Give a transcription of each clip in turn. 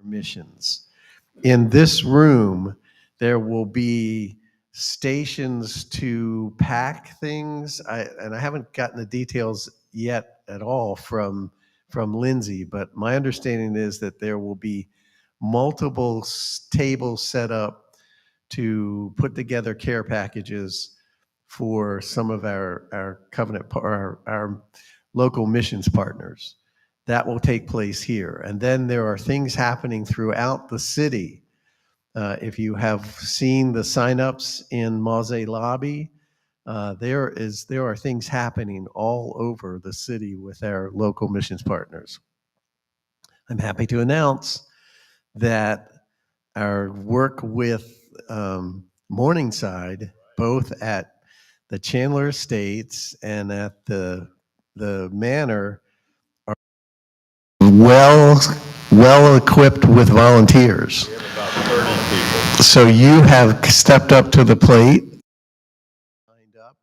missions. In this room, there will be stations to pack things. And I haven't gotten the details yet at all from Lindsay, but my understanding is that there will be multiple tables set up to put together care packages for some of our covenant, our local missions partners. That will take place here. And then there are things happening throughout the city. If you have seen the signups in Maze Lobby, there are things happening all over the city with our local missions partners. I'm happy to announce that our work with Morningside, both at the Chandler Estates and at the Manor, are well equipped with volunteers. We have about 30 people. So you have stepped up to the plate, signed up,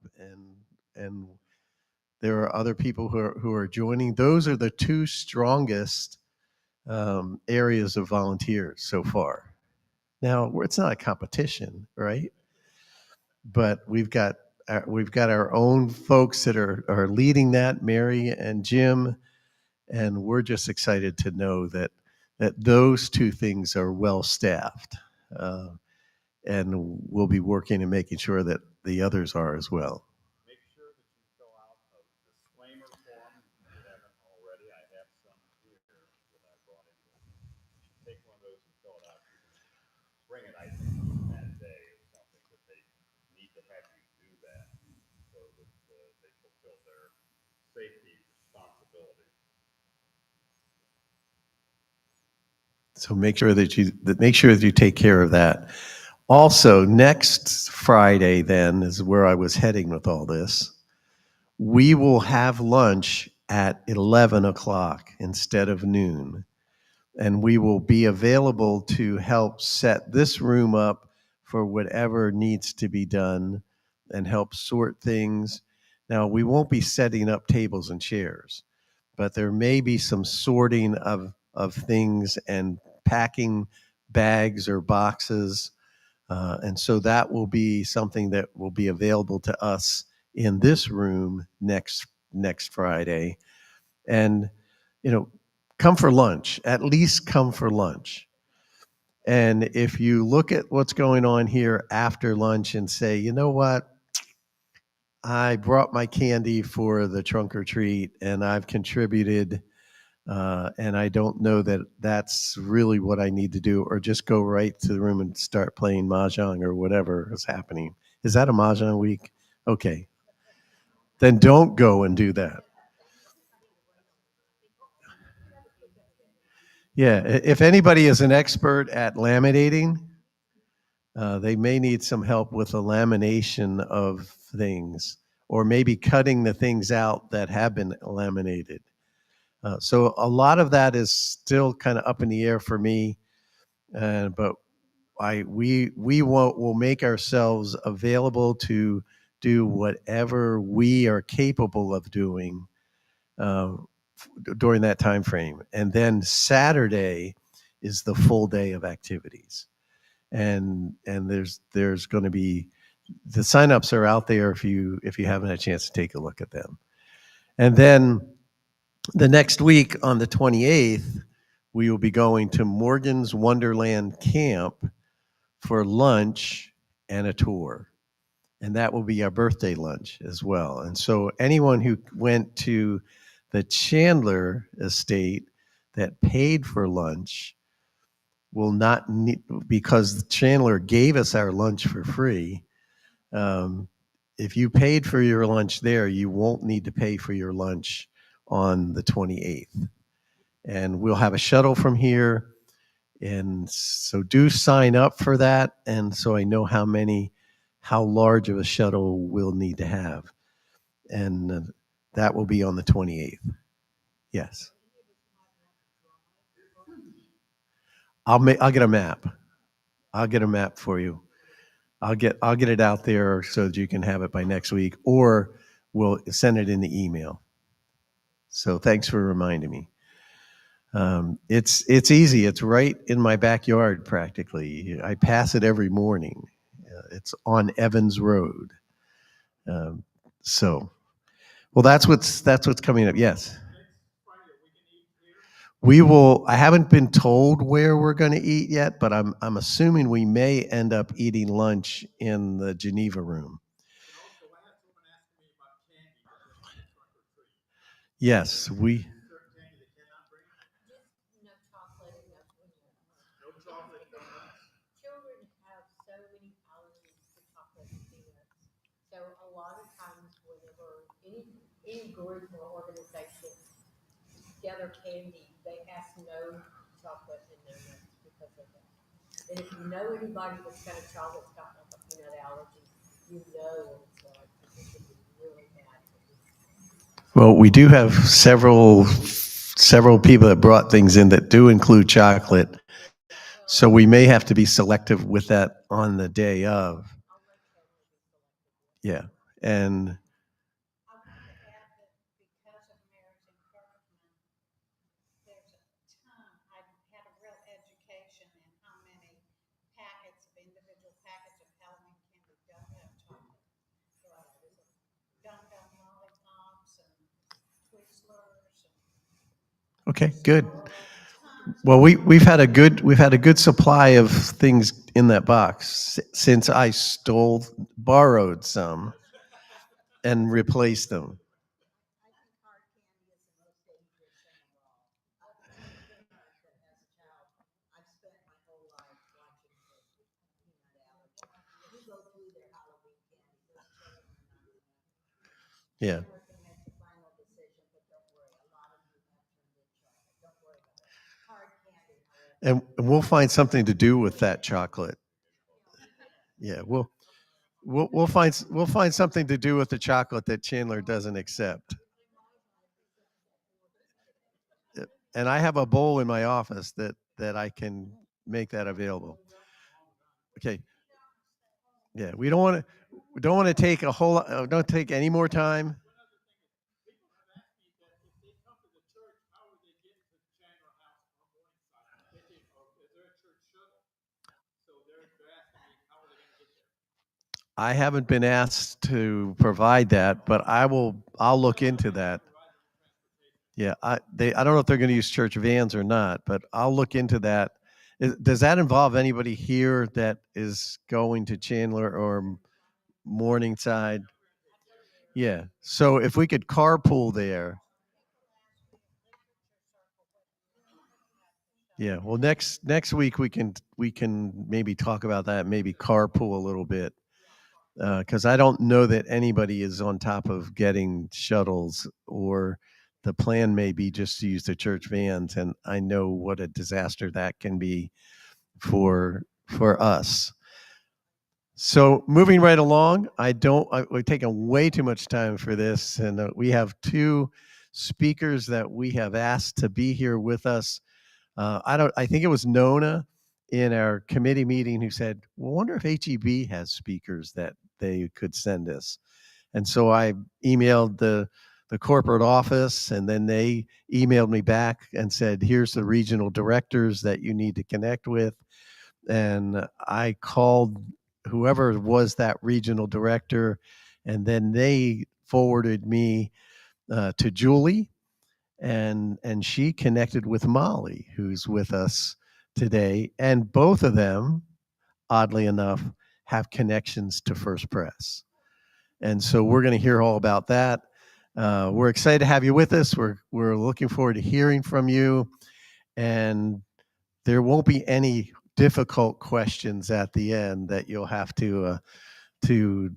and there are other people who are joining. Those are the two strongest areas of volunteers so far. Now, it's not a competition, right? But we've got our own folks that are leading that, Mary and Jim, and we're just excited to know that those two things are well staffed, and we'll be working and making sure that the others are as well. Make sure that you fill out a disclaimer form if you haven't already. I have some here that I brought in. Take one of those and fill it out. Bring it, I think, that day is something that they need to have you do that so that they fulfill their safety responsibility. So make sure that you take care of that. Also, next Friday then is where I was heading with all this. We will have lunch at 11 o'clock instead of noon. And we will be available to help set this room up for whatever needs to be done and help sort things. Now, we won't be setting up tables and chairs, but there may be some sorting of things and packing bags or boxes. And so that will be something that will be available to us in this room next Friday. And, come for lunch, at least come for lunch. And if you look at what's going on here after lunch and say, you know what, I brought my candy for the trunk or treat and I've contributed, and I don't know that that's really what I need to do, or just go right to the room and start playing Mahjong or whatever is happening. Is that a Mahjong week? Okay. Then don't go and do that. Yeah, if anybody is an expert at laminating, they may need some help with the lamination of things, or maybe cutting the things out that have been laminated. So a lot of that is still kind of up in the air for me, but we'll make ourselves available to do whatever we are capable of doing during that time frame. And then Saturday is the full day of activities. And there's going to be, the signups are out there if you haven't had a chance to take a look at them. And then the next week on the 28th, we will be going to Morgan's Wonderland Camp for lunch and a tour. And that will be our birthday lunch as well. And so anyone who went to the Chandler estate that paid for lunch will not need, because Chandler gave us our lunch for free. If you paid for your lunch there, you won't need to pay for your lunch on the 28th. And we'll have a shuttle from here. And so do sign up for that. And so I know how large of a shuttle we'll need to have. And that will be on the 28th. Yes. I'll get a map. I'll get a map for you. I'll get it out there so that you can have it by next week, or we'll send it in the email. So thanks for reminding me. It's easy. It's right in my backyard practically. I pass it every morning. It's on Evans Road. Um, so, well, that's what's coming up. Yes, we will. I haven't been told where we're going to eat yet, but I'm assuming we may end up eating lunch in the Geneva room. Yes, we. Children have so many allergies to chocolate and peanuts. So a lot of times whenever any group or organization gather candy, they ask no chocolate and no nuts because of that. And if you know anybody that's got a child that's got like a peanut allergy, you know what it's like because it can be really bad for you. Well, we do have several people that brought things in that do include chocolate. So we may have to be selective with that on the day of. Yeah. And I want to add that because of Mary's encouragement, there's a ton, I've had a real education in how many packets of individual packets of Halloween candy don't have chocolate. There's Dum-Dum lollipops and Twizzlers and okay, good. tons. Well, we've had a good supply of things in that box since I borrowed some and replaced them. I think hard candy is the most dangerous thing of all. I'll tell you this, that as a child, I've spent my whole life watching kids with peanut allergy. You go through their Halloween candy, those children are not going to. Yeah. We're going to make the final decision, but don't worry. A lot of you have turned in chocolate. Don't worry about it. Hard candy, however. And we'll find something to do with that chocolate. Yeah, we'll find something to do with the chocolate that Chandler doesn't accept. And I have a bowl in my office that I can make that available. Okay. Yeah, we don't want to take a whole don't take any more time. I haven't been asked to provide that, but I'll look into that. Yeah, I don't know if they're going to use church vans or not, but I'll look into that. Does that involve anybody here that is going to Chandler or Morningside? Yeah. So if we could carpool there. Yeah. Well, next week we can maybe talk about that, maybe carpool a little bit. Because I don't know that anybody is on top of getting shuttles, or the plan may be just to use the church vans, and I know what a disaster that can be for us. So moving right along, we've taken way too much time for this, and we have two speakers that we have asked to be here with us. I think it was Nona in our committee meeting who said, "Well, wonder if HEB has speakers that they could send us." And so I emailed the corporate office, and then they emailed me back and said, "Here's the regional directors that you need to connect with." And I called whoever was that regional director, and then they forwarded me to Julie, and she connected with Molly, who's with us today, and both of them, oddly enough, have connections to First Press. And so we're going to hear all about that. We're excited to have you with us. We're looking forward to hearing from you, and there won't be any difficult questions at the end that you'll have to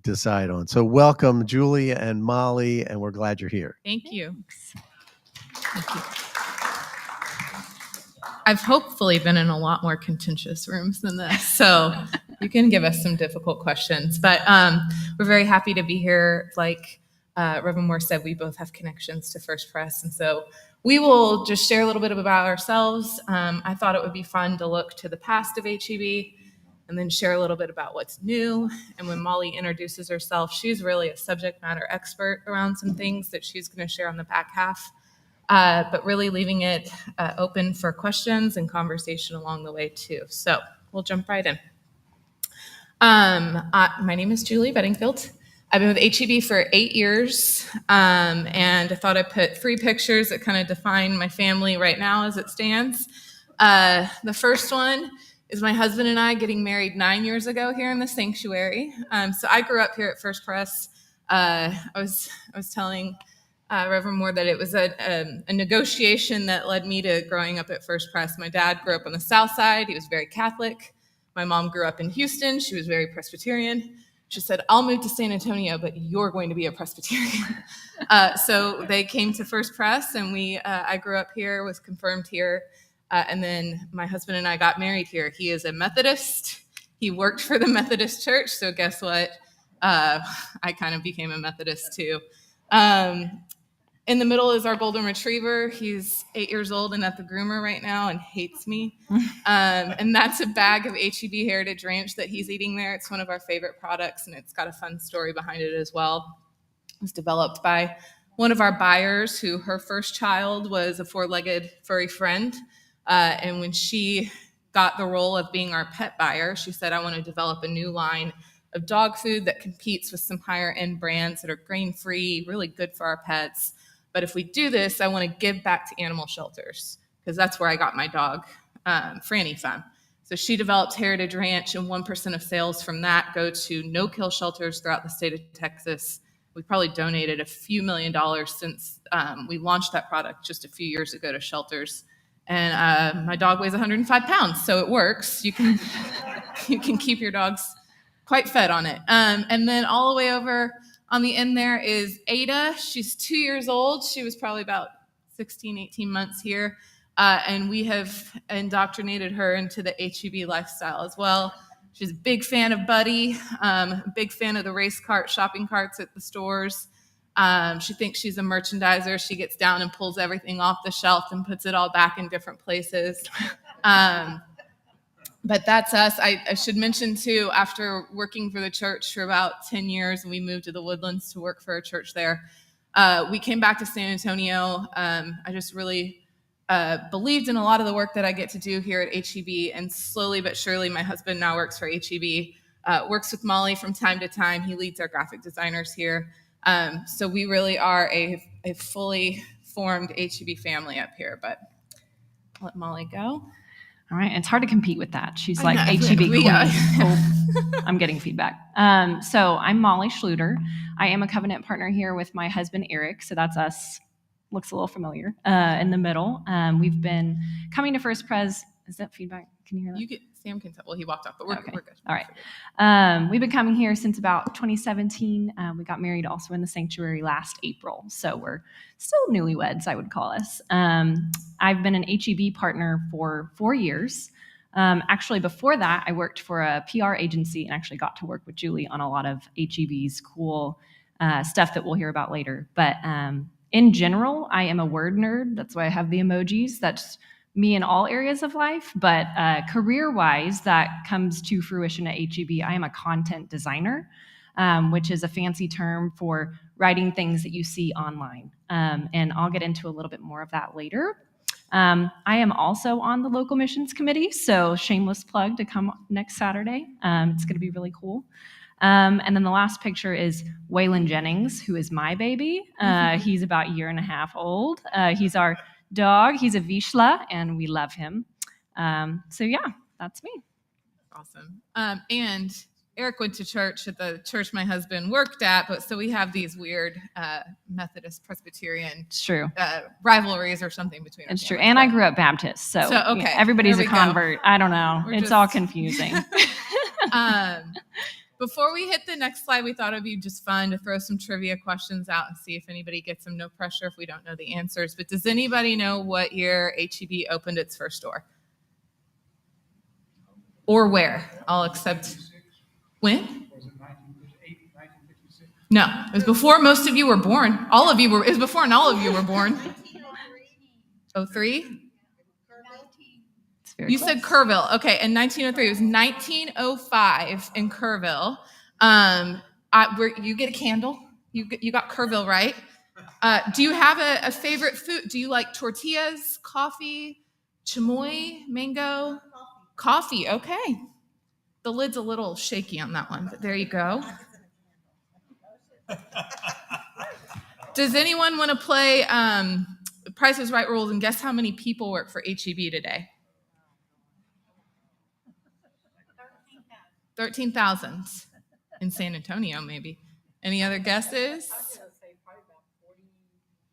decide on. So welcome, Julie and Molly, and we're glad you're here. Thank you. Thank you. I've hopefully been in a lot more contentious rooms than this, so you can give us some difficult questions. But we're very happy to be here. Like Reverend Moore said, we both have connections to First Press, and so we will just share a little bit about ourselves. I thought it would be fun to look to the past of HEB and then share a little bit about what's new. And when Molly introduces herself, she's really a subject matter expert around some things that she's going to share on the back half. but really leaving it open for questions and conversation along the way too. So we'll jump right in. My name is Julie Bedingfield. I've been with HEB for 8 years, and I thought I'd put 3 pictures that kind of define my family right now as it stands. The first one is my husband and I getting married 9 years ago here in the sanctuary. So I grew up here at First Pres. I was telling Reverend Moore that it was a negotiation that led me to growing up at First Pres. My dad grew up on the South Side. He was very Catholic. My mom grew up in Houston. She was very Presbyterian. She said, I'll move to San Antonio, but you're going to be a Presbyterian. So they came to First Pres, and I grew up here, was confirmed here, and then my husband and I got married here. He is a Methodist. He worked for the Methodist Church, so guess what? I kind of became a Methodist too. In the middle is our golden retriever. He's 8 years old and at the groomer right now and hates me. And that's a bag of HEB Heritage Ranch that he's eating there. It's one of our favorite products, and it's got a fun story behind it as well. It was developed by one of our buyers who her first child was a 4-legged furry friend. And when she got the role of being our pet buyer, she said, I want to develop a new line of dog food that competes with some higher end brands that are grain-free, really good for our pets. But if we do this, I want to give back to animal shelters because that's where I got my dog, Franny, from. So she developed Heritage Ranch, and 1% of sales from that go to no-kill shelters throughout the state of Texas. We probably donated a few $1 million since we launched that product just a few years ago to shelters. And my dog weighs 105 pounds, so it works. You can keep your dogs quite fed on it. And then all the way over on the end there is Ada. She's 2 years old. She was probably about 16, 18 months here. And we have indoctrinated her into the HEB lifestyle as well. She's a big fan of Buddy, a big fan of the race cart, shopping carts at the stores. She thinks she's a merchandiser. She gets down and pulls everything off the shelf and puts it all back in different places. But that's us. I should mention, too, after working for the church for about 10 years, and we moved to the Woodlands to work for a church there, we came back to San Antonio. I just really believed in a lot of the work that I get to do here at HEB, and slowly but surely, my husband now works for HEB, works with Molly from time to time. He leads our graphic designers here. So we really are a fully formed HEB family up here, but I'll let Molly go. All right. It's hard to compete with that. She's I like know, HEB queen. yeah. I'm getting feedback. So I'm Molly Schluter. I am a covenant partner here with my husband, Eric. So that's us. Looks a little familiar in the middle. We've been coming to First Pres. Is that feedback? Can you hear that? Sam can tell. Well, he walked off, but we're good. All right. We've been coming here since about 2017. We got married also in the sanctuary last April. So we're still newlyweds, I would call us. I've been an HEB partner for 4 years. Actually, before that, I worked for a PR agency and actually got to work with Julie on a lot of HEB's cool stuff that we'll hear about later. But in general, I am a word nerd. That's why I have the emojis. That's me in all areas of life, but career-wise, that comes to fruition at HEB. I am a content designer, which is a fancy term for writing things that you see online. And I'll get into a little bit more of that later. I am also on the local missions committee, so shameless plug to come next Saturday. It's going to be really cool. And then the last picture is Waylon Jennings, who is my baby. He's about 1.5 years old. He's our dog. He's a Vizsla, and we love him. So yeah, that's me. Awesome. And Eric went to church at the church my husband worked at, but so we have these weird Methodist Presbyterian It's true. Rivalries or something between us. It's true. And I grew up Baptist, so okay, yeah, everybody's there a we go. convert. I don't know. We're It's just- all confusing. Before we hit the next slide, we thought it'd be just fun to throw some trivia questions out and see if anybody gets them. No pressure if we don't know the answers. But does anybody know what year HEB opened its first store? Or where? I'll accept. When? Was it 1956? No, it was before most of you were born. All of you were. It was before all of you were born. 03? It's very You close. said Kerrville. Okay, in 1903. It was 1905 in Kerrville. You get a candle. You got Kerrville right. Do you have a favorite food? Do you like tortillas, coffee, chamoy, mango? Coffee, okay. The lid's a little shaky on that one, but there you go. Does anyone want to play Price is Right rules and guess how many people work for HEB today? 13,000 in San Antonio, maybe. Any other guesses? I was gonna say probably about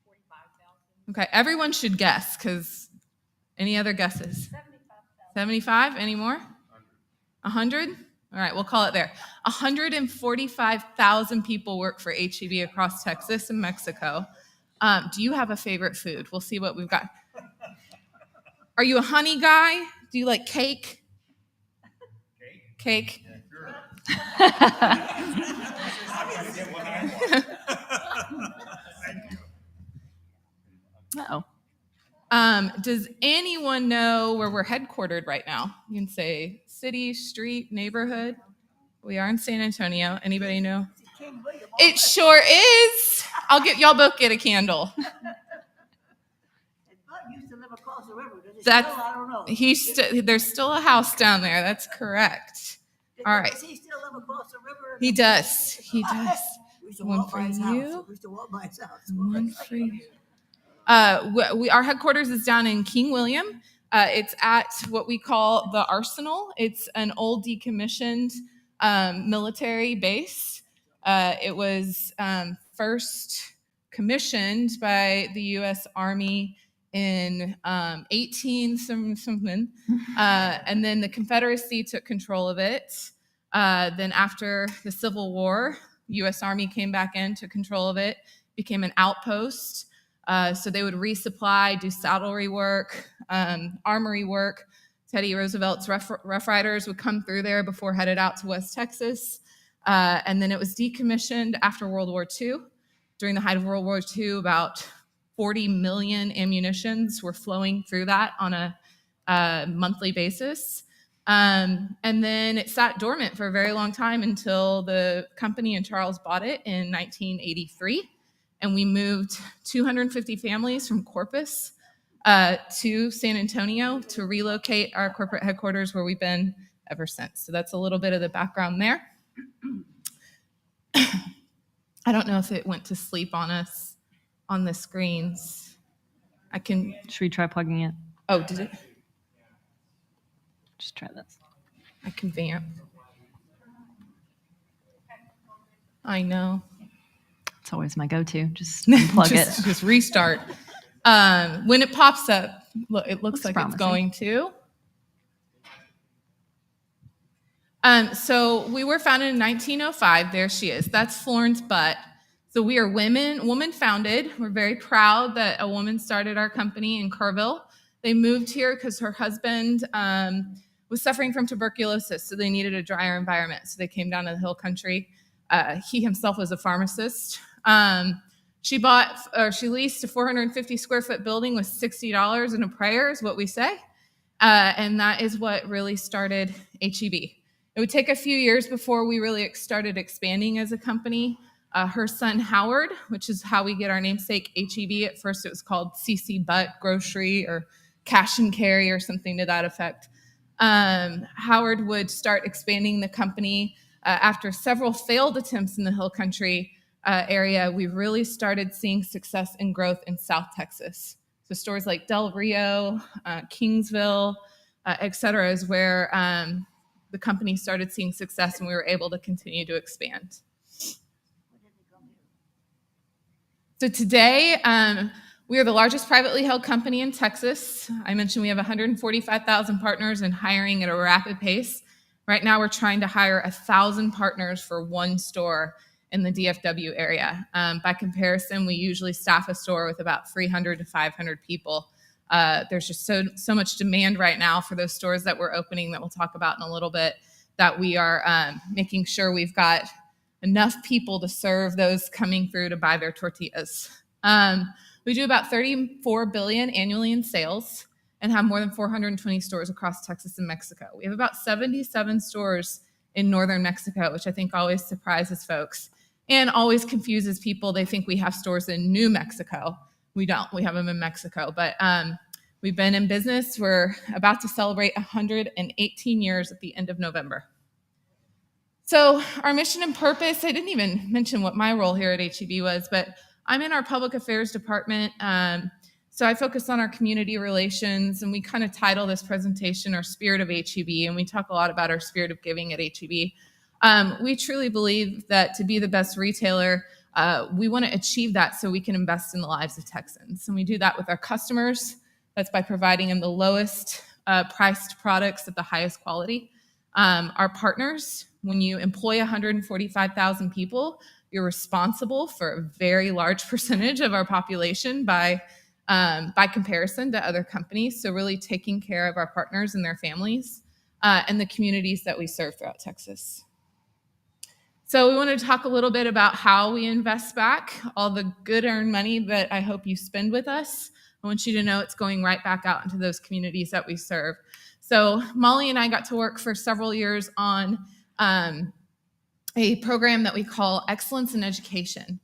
45,000. Okay, everyone should guess because any other guesses? 75? Any more? 100? All right, we'll call it there. 145,000 people work for HEB across Texas and Mexico. Do you have a favorite food? We'll see what we've got. Are you a honey guy? Do you like cake? Cake? Uh-oh. Does anyone know where we're headquartered right now? You can say city, street, neighborhood. We are in San Antonio. Anybody know? It sure is. Y'all both get a candle. Used to live across the river. Does it That's- still? I don't know. There's still a house down there. That's correct. All right. Does he still live across the river? He does. He does. We used to One walk for by his you. house. We used to walk by his house. One for you. Our headquarters is down in King William. It's at what we call the Arsenal. It's an old decommissioned military base. It was first commissioned by the U.S. Army in 18 something, and then the Confederacy took control of it. Then after the Civil War, U.S. Army came back in, took control of it, became an outpost. So they would resupply, do saddlery work, armory work. Teddy Roosevelt's Rough Riders would come through there before headed out to West Texas. And then it was decommissioned after World War II. During the height of World War II, about 40 million ammunitions were flowing through that on a monthly basis. And then it sat dormant for a very long time until the company and Charles bought it in 1983. And we moved 250 families from Corpus to San Antonio to relocate our corporate headquarters where we've been ever since. So that's a little bit of the background there. I don't know if it went to sleep on us on the screens. Should we try plugging it? Oh, did it? Just try this. I can vamp. I know. It's always my go-to. Just unplug it. Just restart. When it pops up, look, it looks like promising. it's going to. So we were founded in 1905. There she is. That's Florence Butt. So we are woman founded. We're very proud that a woman started our company in Kerrville. They moved here because her husband was suffering from tuberculosis, so they needed a drier environment. So they came down to the hill country. He himself was a pharmacist. She leased a 450 square foot building with $60 and a prayer is what we say. And that is what really started HEB. It would take a few years before we really started expanding as a company. Her son, Howard, which is how we get our namesake HEB. At first it was called CC Butt Grocery or Cash and Carry or something to that effect. Howard would start expanding the company. After several failed attempts in the Hill Country area, we really started seeing success and growth in South Texas. So stores like Del Rio, Kingsville, et cetera, is where the company started seeing success and we were able to continue to expand. So today, we are the largest privately held company in Texas. I mentioned we have 145,000 partners and hiring at a rapid pace. Right now, we're trying to hire 1,000 partners for one store in the DFW area. By comparison, we usually staff a store with about 300 to 500 people. There's just so much demand right now for those stores that we're opening that we'll talk about in a little bit, that we are making sure we've got enough people to serve those coming through to buy their tortillas. We do about $34 billion annually in sales and have more than 420 stores across Texas and Mexico. We have about 77 stores in northern Mexico, which I think always surprises folks. and always confuses people. They think we have stores in New Mexico. We don't. We have them in Mexico. But we've been in business. We're about to celebrate 118 years at the end of November. So our mission and purpose, I didn't even mention what my role here at HEB was, but I'm in our public affairs department. So I focus on our community relations, and we kind of title this presentation our Spirit of HEB, and we talk a lot about our spirit of giving at HEB. We truly believe that to be the best retailer, we want to achieve that so we can invest in the lives of Texans. And we do that with our customers. That's by providing them the lowest priced products at the highest quality. Our partners, when you employ 145,000 people, you're responsible for a very large percentage of our population by comparison to other companies. So really taking care of our partners and their families and the communities that we serve throughout Texas. So we want to talk a little bit about how we invest back all the good earned money that I hope you spend with us. I want you to know it's going right back out into those communities that we serve. So Molly and I got to work for several years on a program that we call Excellence in Education.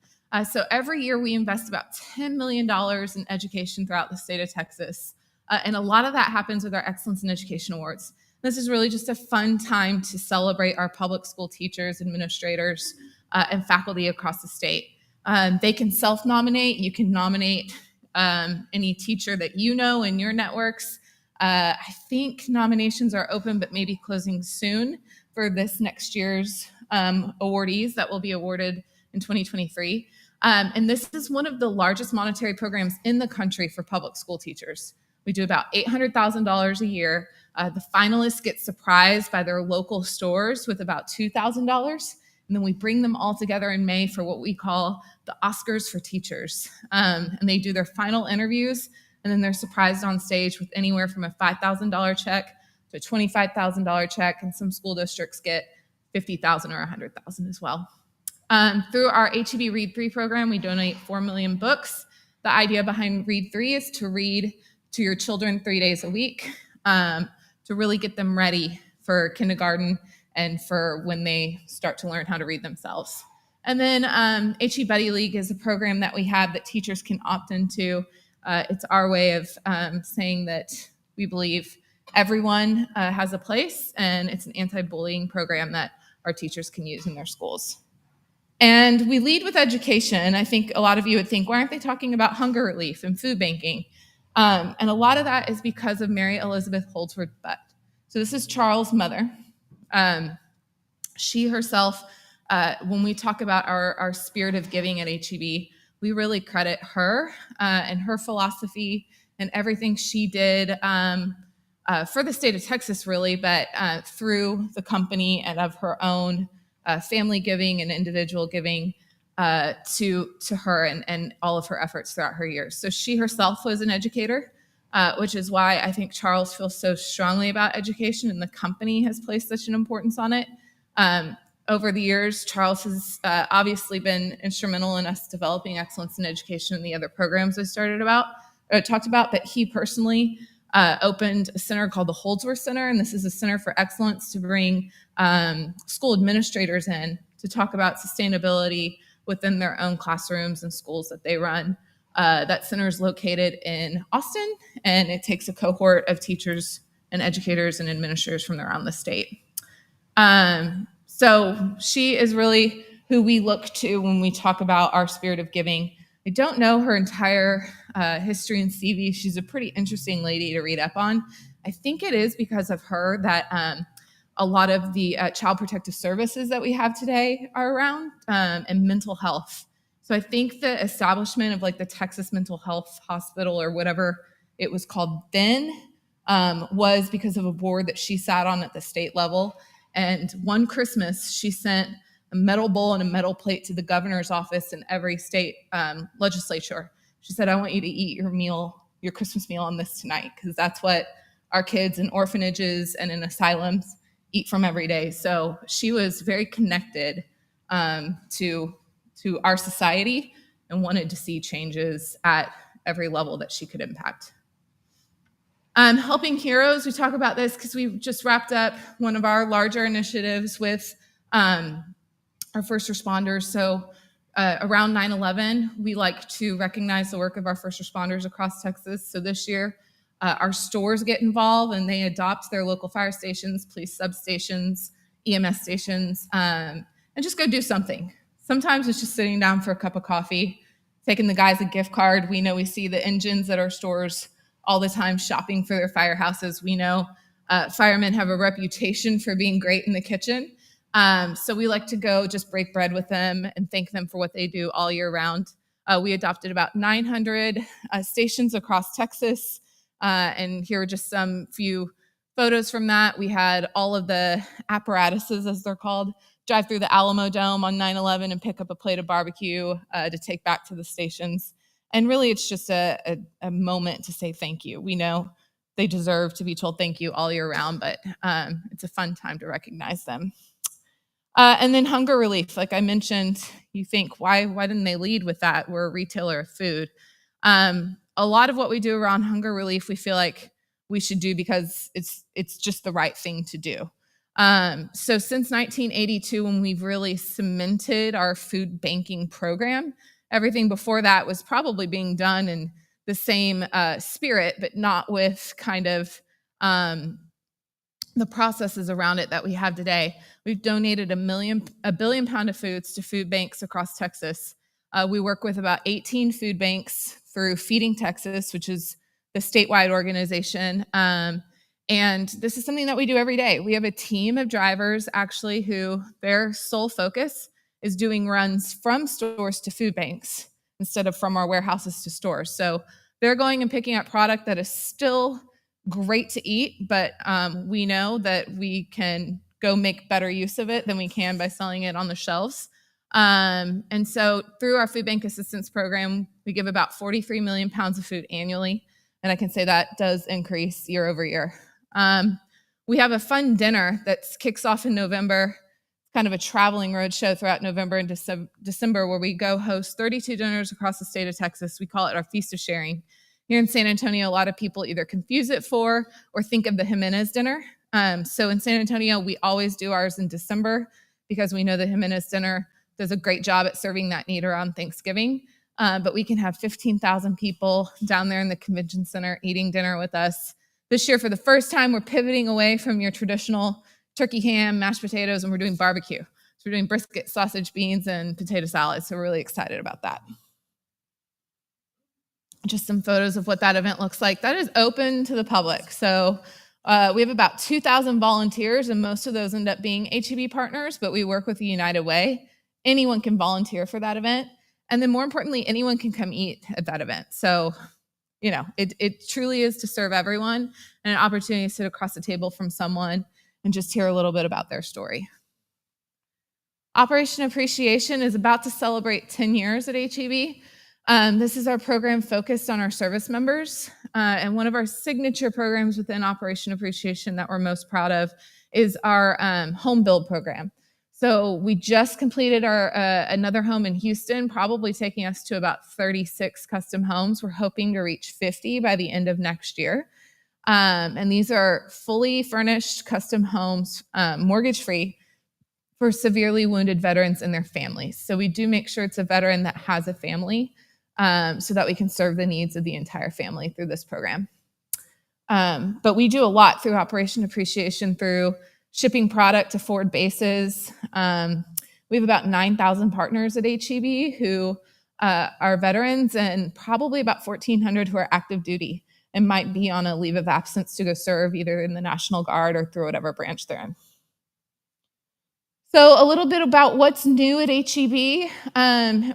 So every year we invest about $10 million in education throughout the state of Texas. And a lot of that happens with our Excellence in Education Awards. This is really just a fun time to celebrate our public school teachers, administrators, and faculty across the state. They can self-nominate. You can nominate any teacher that you know in your networks. I think nominations are open, but maybe closing soon for this next year's awardees that will be awarded in 2023. And this is one of the largest monetary programs in the country for public school teachers. We do about $800,000 a year. The finalists get surprised by their local stores with about $2,000. And then we bring them all together in May for what we call the Oscars for Teachers. And they do their final interviews, and then they're surprised on stage with anywhere from a $5,000 check to a $25,000 check, and some school districts get $50,000 or $100,000 as well. Through our HEB Read 3 program, we donate 4 million books. The idea behind Read 3 is to read to your children 3 days a week, to really get them ready for kindergarten and for when they start to learn how to read themselves. And then HE Buddy League is a program that we have that teachers can opt into. It's our way of saying that we believe everyone has a place, and it's an anti-bullying program that our teachers can use in their schools. And we lead with education. I think a lot of you would think, why aren't they talking about hunger relief and food banking? And a lot of that is because of Mary Elizabeth Holdsworth Butt. So this is Charles' mother. She herself, when we talk about our spirit of giving at HEB, we really credit her and her philosophy and everything she did for the state of Texas, really, but through the company and of her own family giving and individual giving to her and all of her efforts throughout her years. So she herself was an educator, which is why I think Charles feels so strongly about education, and the company has placed such an importance on it. Over the years, Charles has obviously been instrumental in us developing excellence in education and the other programs I talked about, but he personally opened a center called the Holdsworth Center, and this is a center for excellence to bring school administrators in to talk about sustainability within their own classrooms and schools that they run. That center is located in Austin, and it takes a cohort of teachers and educators and administrators from around the state. So she is really who we look to when we talk about our spirit of giving. I don't know her entire history and CV. She's a pretty interesting lady to read up on. I think it is because of her that a lot of the child protective services that we have today are around, and mental health. So I think the establishment of like the Texas Mental Health Hospital or whatever it was called then was because of a board that she sat on at the state level. And one Christmas, she sent a metal bowl and a metal plate to the governor's office in every state legislature. She said, I want you to eat your Christmas meal on this tonight, because that's what our kids in orphanages and in asylums eat from every day. So she was very connected to our society and wanted to see changes at every level that she could impact. Helping Heroes, we talk about this because we just wrapped up one of our larger initiatives with our first responders. So around 9/11, we like to recognize the work of our first responders across Texas. So this year, our stores get involved and they adopt their local fire stations, police substations, EMS stations, and just go do something. Sometimes it's just sitting down for a cup of coffee, taking the guys a gift card. We know we see the engines at our stores all the time shopping for their firehouses. We know firemen have a reputation for being great in the kitchen. So we like to go just break bread with them and thank them for what they do all year round. We adopted about 900 stations across Texas. And here are just some few photos from that. We had all of the apparatuses, as they're called, drive through the Alamo Dome on 9/11 and pick up a plate of barbecue to take back to the stations. And really, it's just a moment to say thank you. We know they deserve to be told thank you all year round, but it's a fun time to recognize them. And then hunger relief, like I mentioned, you think, why didn't they lead with that? We're a retailer of food. A lot of what we do around hunger relief, we feel like we should do because it's just the right thing to do. So since 1982, when we've really cemented our food banking program, everything before that was probably being done in the same spirit, but not with kind of the processes around it that we have today. We've donated a billion pound of foods to food banks across Texas. We work with about 18 food banks through Feeding Texas, which is the statewide organization. And this is something that we do every day. We have a team of drivers actually who their sole focus is doing runs from stores to food banks instead of from our warehouses to stores. So they're going and picking up product that is still great to eat, but we know that we can go make better use of it than we can by selling it on the shelves. And so through our food bank assistance program, we give about 43 million pounds of food annually. And I can say that does increase year over year. We have a fun dinner that kicks off in November, kind of a traveling road show throughout November and December, where we go host 32 dinners across the state of Texas. We call it our Feast of Sharing. Here in San Antonio, a lot of people either confuse it for or think of the Jimenez dinner. So in San Antonio, we always do ours in December because we know the Jimenez dinner does a great job at serving that need around Thanksgiving. But we can have 15,000 people down there in the convention center eating dinner with us. This year, for the first time, we're pivoting away from your traditional turkey ham, mashed potatoes, and we're doing barbecue. So we're doing brisket, sausage, beans, and potato salad. So we're really excited about that. Just some photos of what that event looks like. That is open to the public. So we have about 2,000 volunteers, and most of those end up being HEB partners, but we work with the United Way. Anyone can volunteer for that event. And then more importantly, anyone can come eat at that event. So, you know, it truly is to serve everyone and an opportunity to sit across the table from someone and just hear a little bit about their story. Operation Appreciation is about to celebrate 10 years at HEB. This is our program focused on our service members. And one of our signature programs within Operation Appreciation that we're most proud of is our home build program. So we just completed our another home in Houston, probably taking us to about 36 custom homes. We're hoping to reach 50 by the end of next year. And these are fully furnished custom homes, mortgage-free, for severely wounded veterans and their families. So we do make sure it's a veteran that has a family, so that we can serve the needs of the entire family through this program. But we do a lot through Operation Appreciation through shipping product to forward bases. We have about 9,000 partners at HEB who are veterans and probably about 1,400 who are active duty and might be on a leave of absence to go serve either in the National Guard or through whatever branch they're in. So a little bit about what's new at HEB.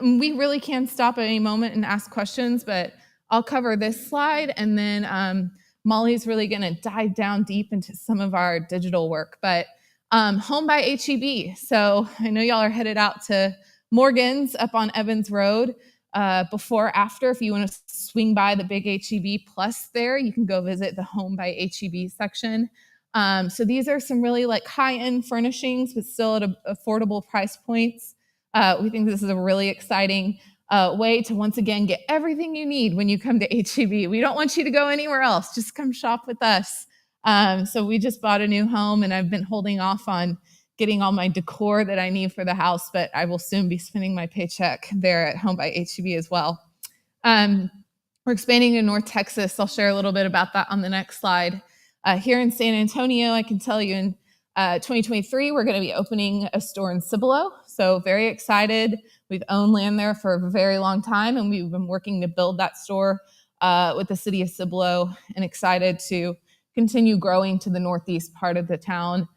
We really can stop at any moment and ask questions, but I'll cover this slide, and then Molly's really going to dive down deep into some of our digital work. But Home by HEB. So I know y'all are headed out to Morgan's up on Evans Road. Before, after, if you want to swing by the big HEB Plus there, you can go visit the Home by HEB section. So these are some really like high-end furnishings, but still at affordable price points. We think this is a really exciting way to once again get everything you need when you come to HEB. We don't want you to go anywhere else. Just come shop with us. So we just bought a new home, and I've been holding off on getting all my decor that I need for the house, but I will soon be spending my paycheck there at Home by HEB as well. We're expanding to North Texas. I'll share a little bit about that on the next slide. Here in San Antonio, I can tell you in 2023, we're going to be opening a store in Cibolo. So very excited. We've owned land there for a very long time, and we've been working to build that store with the city of Cibolo, and excited to continue growing to the northeast part of the town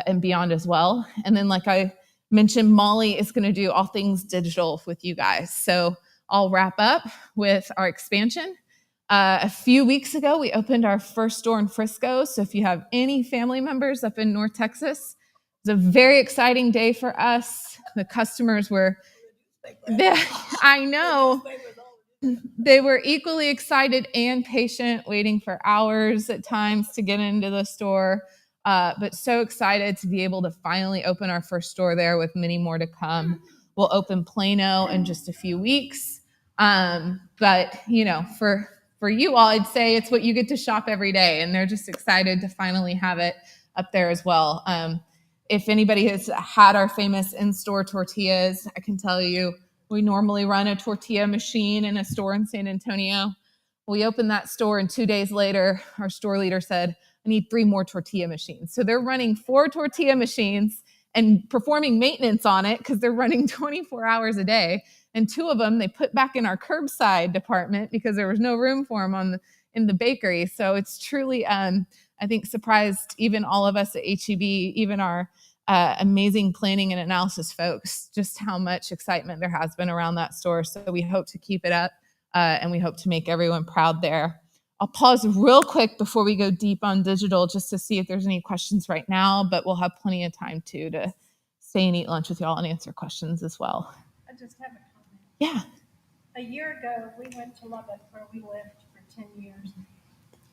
and beyond as well. And then, like I mentioned, Molly is going to do all things digital with you guys. So I'll wrap up with our expansion. A few weeks ago, we opened our first store in Frisco. So if you have any family members up in North Texas, it's a very exciting day for us. The customers were, I know, they were equally excited and patient, waiting for hours at times to get into the store. But so excited to be able to finally open our first store there, with many more to come. We'll open Plano in just a few weeks. But, you know, for you all, I'd say it's what you get to shop every day, and they're just excited to finally have it up there as well. If anybody has had our famous in-store tortillas, I can tell you we normally run a tortilla machine in a store in San Antonio. We opened that store, and 2 days later, our store leader said, I need 3 more tortilla machines. So they're running 4 tortilla machines and performing maintenance on it because they're running 24 hours a day. And 2 of them they put back in our curbside department because there was no room for them in the bakery. So it's truly, I think, surprised even all of us at HEB, even our amazing planning and analysis folks, just how much excitement there has been around that store. So we hope to keep it up, and we hope to make everyone proud there. I'll pause real quick before we go deep on digital just to see if there's any questions right now, but we'll have plenty of time too to stay and eat lunch with y'all and answer questions as well. I just have a comment. Yeah. A year ago, we went to Lubbock, where we lived for 10 years.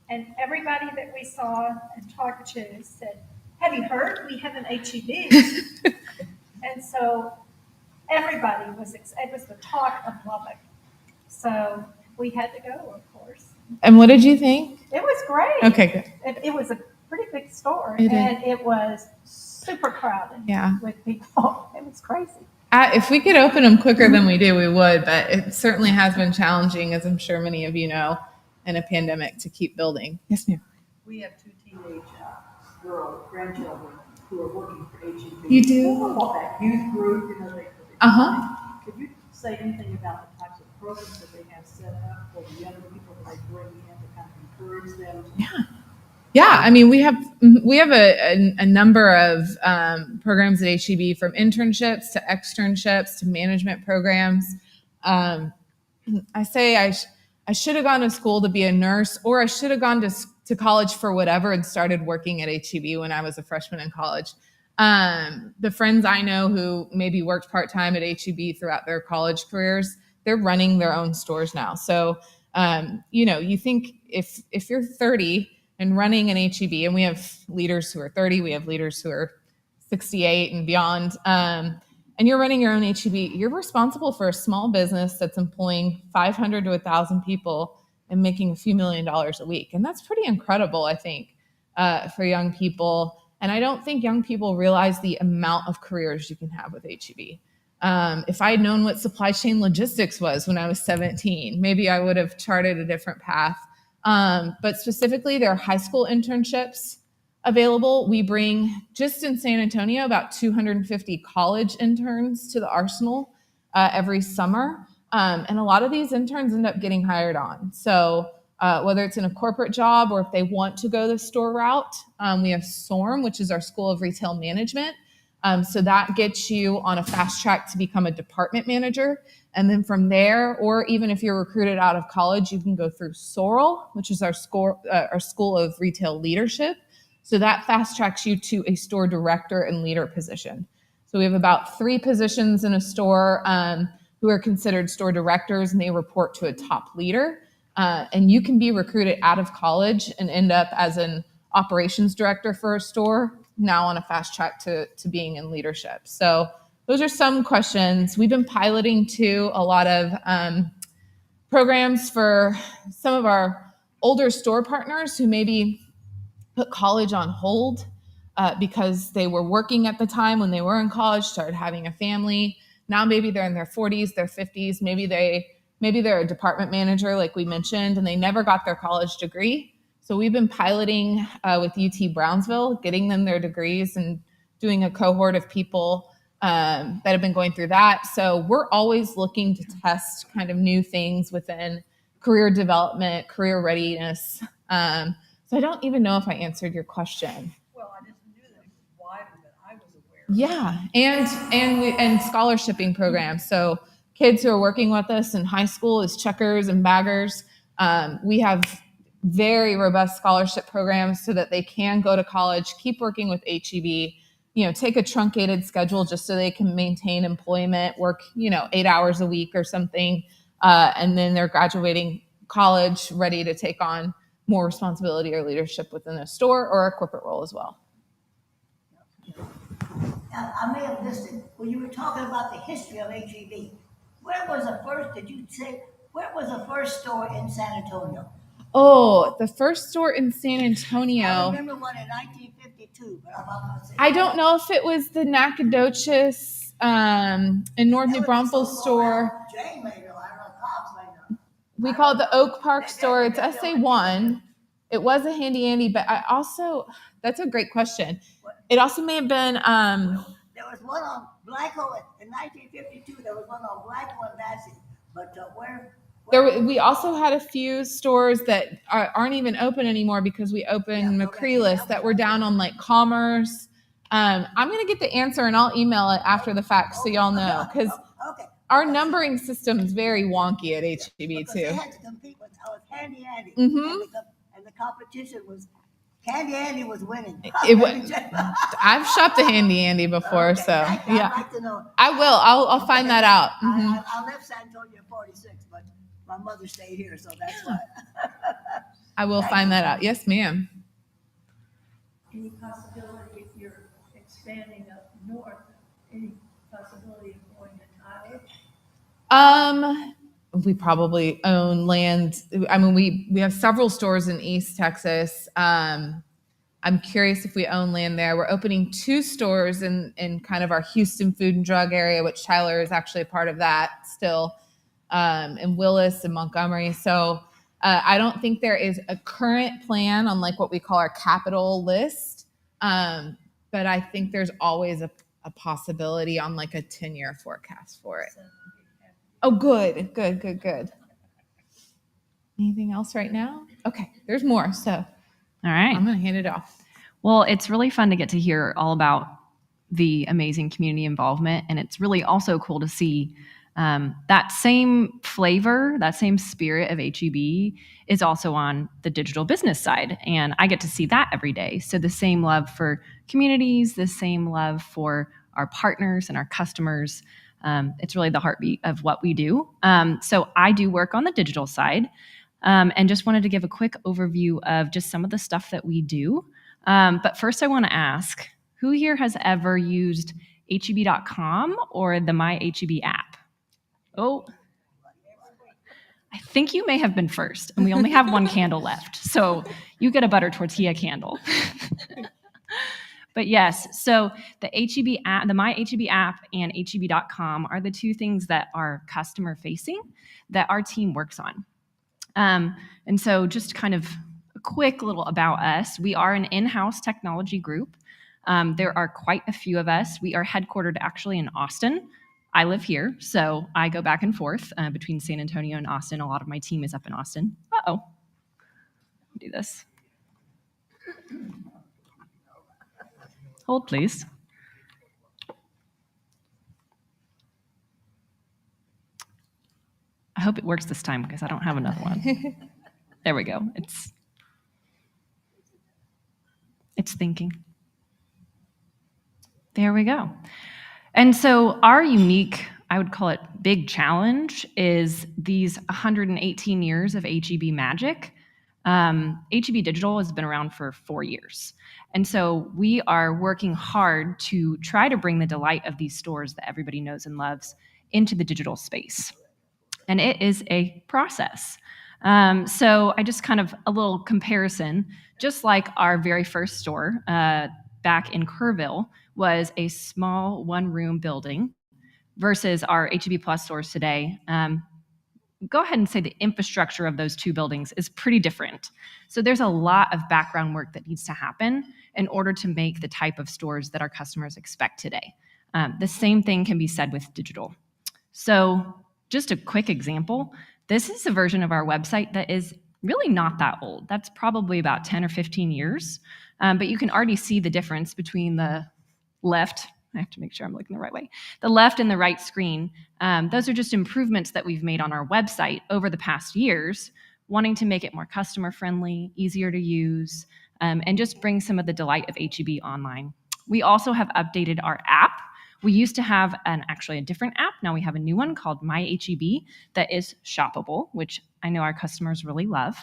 And everybody that we saw and talked to said, have you heard? We have an HEB. And so everybody it was the talk of Lubbock. So we had to go, of course. And what did you think? It was great. Okay, good. It was a pretty big store, It is. and it was super crowded with people. It was crazy. If we could open them quicker than we do, we would, but it certainly has been challenging, as I'm sure many of you know, in a pandemic to keep building. Yes, ma'am. We have 2 teenage grandchildren who are working for HEB. You do? What about that youth group? You know, could you say anything about the types of programs that they have set up for the younger people that they bring in to kind of encourage them to? Yeah, I mean, we have a number of programs at HEB, from internships to externships to management programs. I say I should have gone to school to be a nurse, or I should have gone to college for whatever and started working at HEB when I was a freshman in college. The friends I know who maybe worked part-time at HEB throughout their college careers, they're running their own stores now. So, you know, you think if you're 30 and running an HEB, and we have leaders who are 30, we have leaders who are 68 and beyond, and you're running your own HEB, you're responsible for a small business that's employing 500 to 1,000 people and making a few $1 million a week. And that's pretty incredible, I think, for young people. And I don't think young people realize the amount of careers you can have with HEB. If I had known what supply chain logistics was when I was 17, maybe I would have charted a different path. But specifically, there are high school internships available. We bring, just in San Antonio, about 250 college interns to the Arsenal every summer. And a lot of these interns end up getting hired on. So whether it's in a corporate job or if they want to go the store route, we have SORM, which is our School of Retail Management. So that gets you on a fast track to become a department manager. And then from there, or even if you're recruited out of college, you can go through SORL, which is our School of Retail Leadership. So that fast tracks you to a store director and leader position. So we have about 3 positions in a store who are considered store directors, and they report to a top leader. And you can be recruited out of college and end up as an operations director for a store, now on a fast track to being in leadership. So those are some questions. We've been piloting too a lot of programs for some of our older store partners who maybe put college on hold. because they were working at the time when they were in college, started having a family. Now maybe they're in their 40s, their 50s, maybe they're a department manager like we mentioned, and they never got their college degree. So we've been piloting with UT Brownsville, getting them their degrees and doing a cohort of people that have been going through that. So we're always looking to test kind of new things within career development, career readiness. So I don't even know if I answered your question. Well, I just knew that it was wider than I was aware. Yeah, and scholarshiping programs. So kids who are working with us in high school as checkers and baggers, we have very robust scholarship programs so that they can go to college, keep working with HEB, take a truncated schedule just so they can maintain employment, work 8 hours a week or something, and then they're graduating college ready to take on more responsibility or leadership within a store or a corporate role as well. I may have missed it. When you were talking about the history of HEB, where was the first store in San Antonio? Oh, the first store in San I Antonio. remember one in 1952, but I'm not saying. I don't know if it was the Nacogdoches in North New Braunfels store. Jane may know. I don't know. Cops may know. We call it the Oak Park store. It's SA1. It was a Handy Andy, but that's a great question. It also may have been. There was one on Blanco in 1952. There was one on Blanco and Massey. But where? We also had a few stores that aren't even open anymore because we opened McCreeless that were down on like Commerce. I'm going to get the answer and I'll email it after the fact so y'all know because our numbering system is very wonky at HEB because too. They had to compete with Handy Andy. Mm-hmm. And the competition was Handy Andy was winning. I've shopped a Handy Andy before, so yeah. I'd like to know. I will. I'll find that out. Mm-hmm. I left San Antonio at 46, but my mother stayed here, so that's why. I will find that out. Yes, ma'am. Any possibility if you're expanding up north, any possibility of going to college? We probably own land. I mean, we have several stores in East Texas. I'm curious if we own land there. We're opening 2 stores in kind of our Houston food and drug area, which Tyler is actually a part of that still, in Willis and Montgomery. So I don't think there is a current plan on like what we call our capital list. But I think there's always a possibility on like a 10-year forecast for it. Oh, good. Anything else right now? Okay, there's more. So All right. I'm going to hand it off. Well, it's really fun to get to hear all about the amazing community involvement. And it's really also cool to see that same flavor, that same spirit of HEB is also on the digital business side. And I get to see that every day. So the same love for communities, the same love for our partners and our customers. It's really the heartbeat of what we do. So I do work on the digital side and just wanted to give a quick overview of just some of the stuff that we do. But first I want to ask, who here has ever used HEB.com or the My HEB app? Oh, I think you may have been first, and we only have one candle left. So you get a butter tortilla candle. But yes, so the HEB app, the My HEB app and HEB.com are the 2 things that are customer facing that our team works on. And so just kind of a quick little about us. We are an in-house technology group. There are quite a few of us. We are headquartered actually in Austin. I live here, so I go back and forth between San Antonio and Austin. A lot of my team is up in Austin. Uh-oh. Do this. Hold, please. I hope it works this time because I don't have another one. There we go. It's thinking. There we go. And so our unique, I would call it big challenge, is these 118 years of HEB magic. HEB Digital has been around for 4 years. And so we are working hard to try to bring the delight of these stores that everybody knows and loves into the digital space. And it is a process. So I just kind of a little comparison, just like our very first store, back in Kerrville was a small one-room building versus our HEB Plus stores today. Go ahead and say the infrastructure of those two buildings is pretty different. So there's a lot of background work that needs to happen in order to make the type of stores that our customers expect today. The same thing can be said with digital. So just a quick example, this is a version of our website that is really not that old. That's probably about 10 or 15 years. But you can already see the difference between the left, I have to make sure I'm looking the right way, the left and the right screen. Those are just improvements that we've made on our website over the past years, wanting to make it more customer friendly, easier to use, and just bring some of the delight of HEB online. We also have updated our app. We used to have actually a different app. Now we have a new one called My HEB that is shoppable, which I know our customers really love.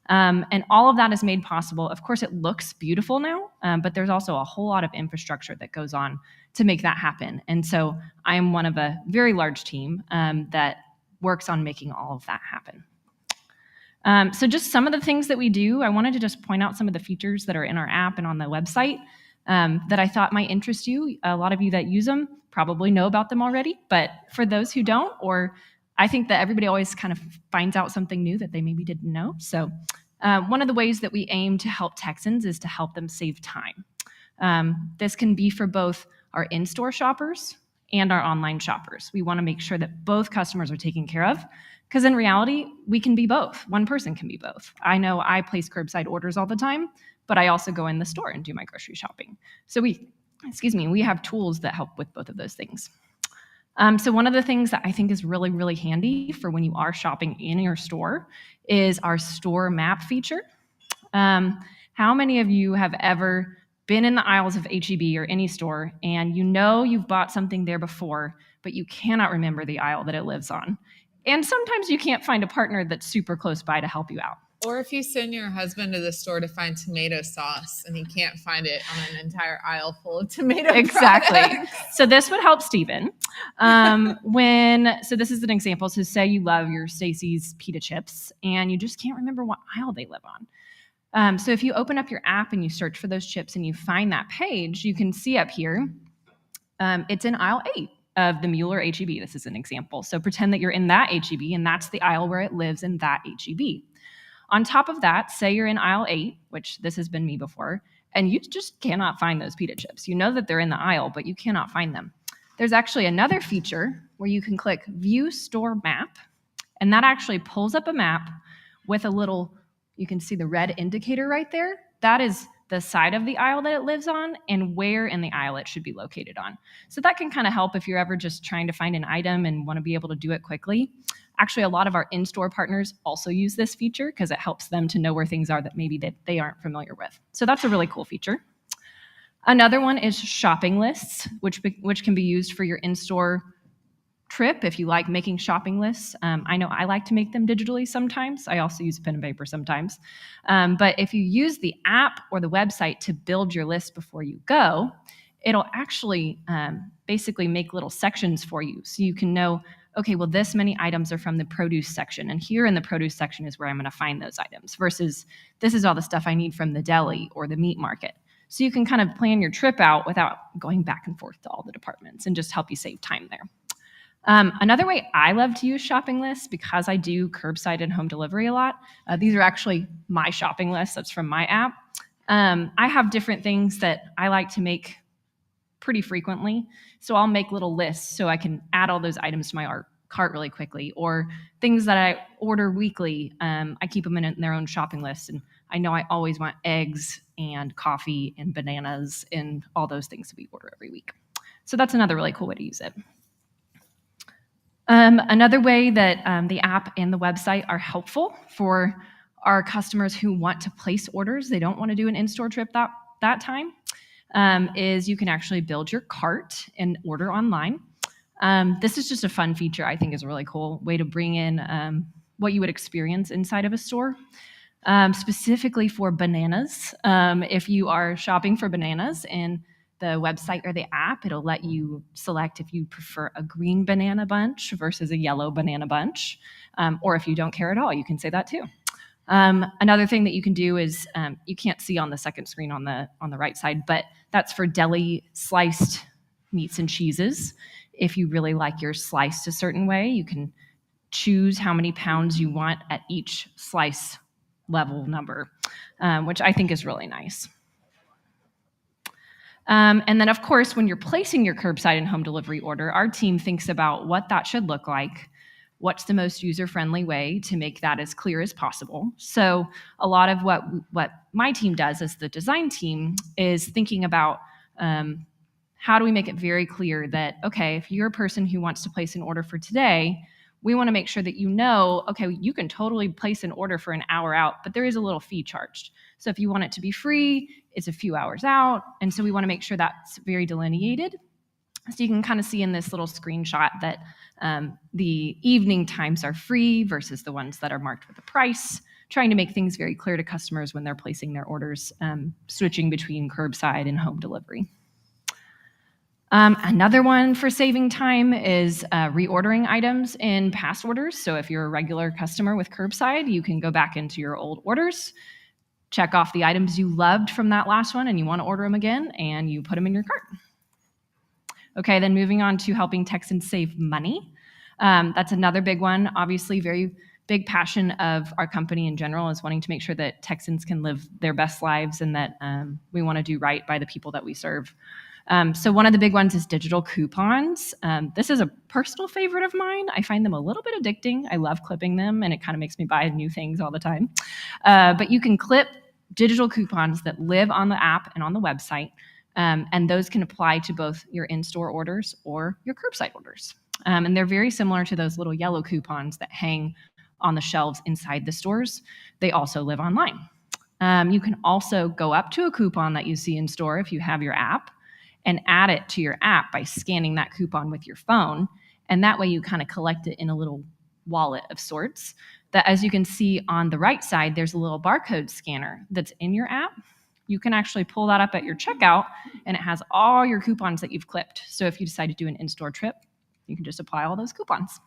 And all of that is made possible. Of course, it looks beautiful now, but there's also a whole lot of infrastructure that goes on to make that happen. And so I am one of a very large team that works on making all of that happen. So just some of the things that we do, I wanted to just point out some of the features that are in our app and on the website that I thought might interest you. A lot of you that use them probably know about them already, but for those who don't, or I think that everybody always kind of finds out something new that they maybe didn't know. So one of the ways that we aim to help Texans is to help them save time. This can be for both our in-store shoppers and our online shoppers. We want to make sure that both customers are taken care of, because in reality, we can be both. One person can be both. I know I place curbside orders all the time, but I also go in the store and do my grocery shopping. So we have tools that help with both of those things. So one of the things that I think is really, really handy for when you are shopping in your store is our store map feature. How many of you have ever been in the aisles of HEB or any store and you know you've bought something there before, but you cannot remember the aisle that it lives on? And sometimes you can't find a partner that's super close by to help you out. Or if you send your husband to the store to find tomato sauce and he can't find it on an entire aisle full of tomato Exactly. products. So this would help Stephen. So this is an example. So say you love your Stacy's pita chips and you just can't remember what aisle they live on. So if you open up your app and you search for those chips and you find that page, you can see up here, it's in aisle 8 of the Mueller HEB. This is an example. So pretend that you're in that HEB and that's the aisle where it lives in that HEB. On top of that, say you're in aisle 8, which this has been me before, and you just cannot find those pita chips. You know that they're in the aisle, but you cannot find them. There's actually another feature where you can click View Store Map, and that actually pulls up a map with a little, you can see the red indicator right there. That is the side of the aisle that it lives on and where in the aisle it should be located on. So that can kind of help if you're ever just trying to find an item and want to be able to do it quickly. Actually, a lot of our in-store partners also use this feature because it helps them to know where things are that maybe they aren't familiar with. So that's a really cool feature. Another one is shopping lists, which can be used for your in-store trip if you like making shopping lists. I know I like to make them digitally sometimes. I also use pen and paper sometimes. But if you use the app or the website to build your list before you go, it'll actually basically make little sections for you. So you can know, okay, well, this many items are from the produce section, and here in the produce section is where I'm going to find those items, versus this is all the stuff I need from the deli or the meat market. So you can kind of plan your trip out without going back and forth to all the departments and just help you save time there. Another way I love to use shopping lists, because I do curbside and home delivery a lot, these are actually my shopping lists. That's from my app. I have different things that I like to make pretty frequently. So I'll make little lists so I can add all those items to my cart really quickly, or things that I order weekly. I keep them in their own shopping list. And I know I always want eggs and coffee and bananas and all those things that we order every week. So that's another really cool way to use it. Another way that the app and the website are helpful for our customers who want to place orders, they don't want to do an in-store trip that time, is you can actually build your cart and order online. This is just a fun feature I think is a really cool way to bring in what you would experience inside of a store. Specifically for bananas, if you are shopping for bananas in the website or the app, it'll let you select if you prefer a green banana bunch versus a yellow banana bunch, or if you don't care at all, you can say that too. Another thing that you can do is you can't see on the second screen on the right side, but that's for deli sliced meats and cheeses. If you really like yours sliced a certain way, you can choose how many pounds you want at each slice level number, which I think is really nice. And then, of course, when you're placing your curbside and home delivery order, our team thinks about what that should look like. What's the most user-friendly way to make that as clear as possible? So a lot of what my team does as the design team is thinking about how do we make it very clear that, okay, if you're a person who wants to place an order for today, we want to make sure that you know, okay, you can totally place an order for an hour out, but there is a little fee charged. So if you want it to be free, it's a few hours out. And so we want to make sure that's very delineated. So you can kind of see in this little screenshot that the evening times are free versus the ones that are marked with a price, trying to make things very clear to customers when they're placing their orders, switching between curbside and home delivery. Another one for saving time is reordering items in past orders. So if you're a regular customer with curbside, you can go back into your old orders, check off the items you loved from that last one and you want to order them again, and you put them in your cart. Okay, then moving on to helping Texans save money. That's another big one. Obviously, very big passion of our company in general is wanting to make sure that Texans can live their best lives and that we want to do right by the people that we serve. So one of the big ones is digital coupons. This is a personal favorite of mine. I find them a little bit addicting. I love clipping them, and it kind of makes me buy new things all the time. But you can clip digital coupons that live on the app and on the website, and those can apply to both your in-store orders or your curbside orders. And they're very similar to those little yellow coupons that hang on the shelves inside the stores. They also live online. You can also go up to a coupon that you see in store if you have your app, and add it to your app by scanning that coupon with your phone. And that way you kind of collect it in a little wallet of sorts that, as you can see on the right side, there's a little barcode scanner that's in your app. You can actually pull that up at your checkout, and it has all your coupons that you've clipped. So if you decide to do an in-store trip, you can just apply all those coupons.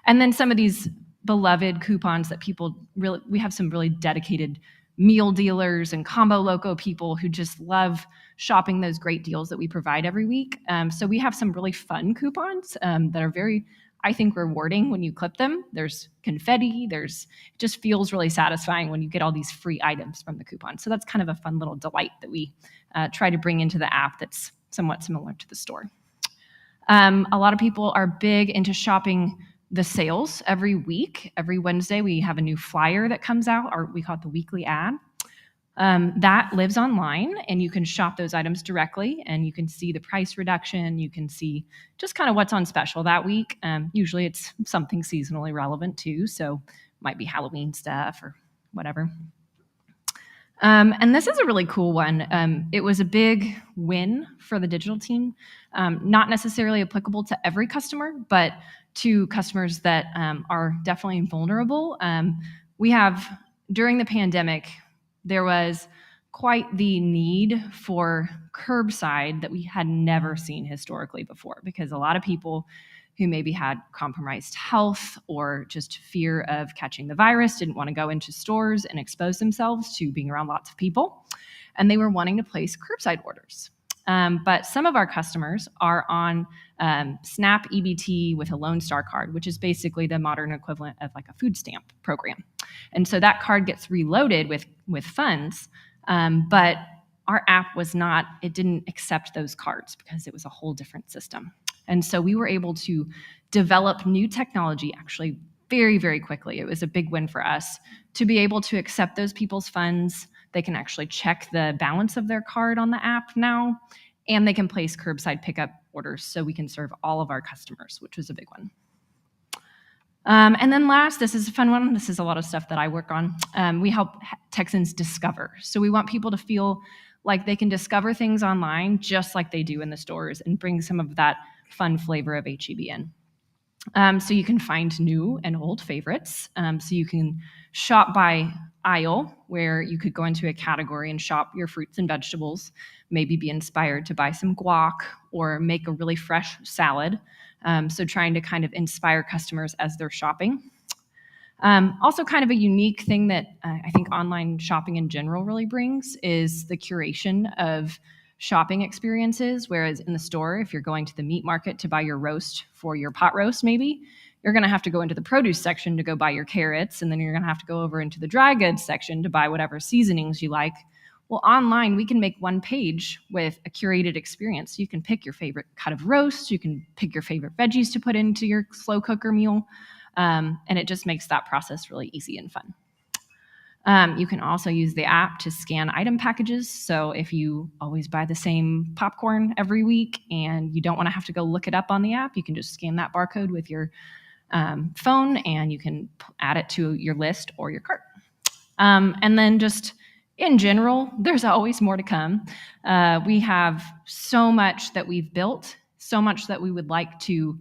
And then some of these beloved coupons that people really, we have some really dedicated meal dealers and Combo Loco people who just love shopping those great deals that we provide every week. So we have some really fun coupons that are very, I think, rewarding when you clip them. There's confetti, it just feels really satisfying when you get all these free items from the coupon. So that's kind of a fun little delight that we try to bring into the app that's somewhat similar to the store. A lot of people are big into shopping the sales every week. Every Wednesday, we have a new flyer that comes out, or we call it the weekly ad. That lives online, and you can shop those items directly, and you can see the price reduction. You can see just kind of what's on special that week. Usually it's something seasonally relevant too, so might be Halloween stuff or whatever. And this is a really cool one. It was a big win for the digital team, not necessarily applicable to every customer, but to customers that are definitely vulnerable. We have, during the pandemic, there was quite the need for curbside that we had never seen historically before, because a lot of people who maybe had compromised health or just fear of catching the virus didn't want to go into stores and expose themselves to being around lots of people, and they were wanting to place curbside orders. But some of our customers are on SNAP EBT with a Lone Star card, which is basically the modern equivalent of like a food stamp program. And so that card gets reloaded with funds, but our app it didn't accept those cards because it was a whole different system. And so we were able to develop new technology actually very, very quickly. It was a big win for us to be able to accept those people's funds. They can actually check the balance of their card on the app now, and they can place curbside pickup orders so we can serve all of our customers, which was a big one. And then last, this is a fun one. This is a lot of stuff that I work on. We help Texans discover. So we want people to feel like they can discover things online just like they do in the stores and bring some of that fun flavor of HEB in. So you can find new and old favorites. So you can shop by aisle, where you could go into a category and shop your fruits and vegetables, maybe be inspired to buy some guac or make a really fresh salad. So trying to kind of inspire customers as they're shopping. Also, kind of a unique thing that I think online shopping in general really brings is the curation of shopping experiences. Whereas in the store, if you're going to the meat market to buy your roast for your pot roast, maybe you're going to have to go into the produce section to go buy your carrots, and then you're going to have to go over into the dry goods section to buy whatever seasonings you like. Well, online, we can make one page with a curated experience. You can pick your favorite cut of roast, you can pick your favorite veggies to put into your slow cooker meal. And it just makes that process really easy and fun. You can also use the app to scan item packages. So if you always buy the same popcorn every week and you don't want to have to go look it up on the app, you can just scan that barcode with your phone and you can add it to your list or your cart. And then just in general, there's always more to come. We have so much that we've built, so much that we would like to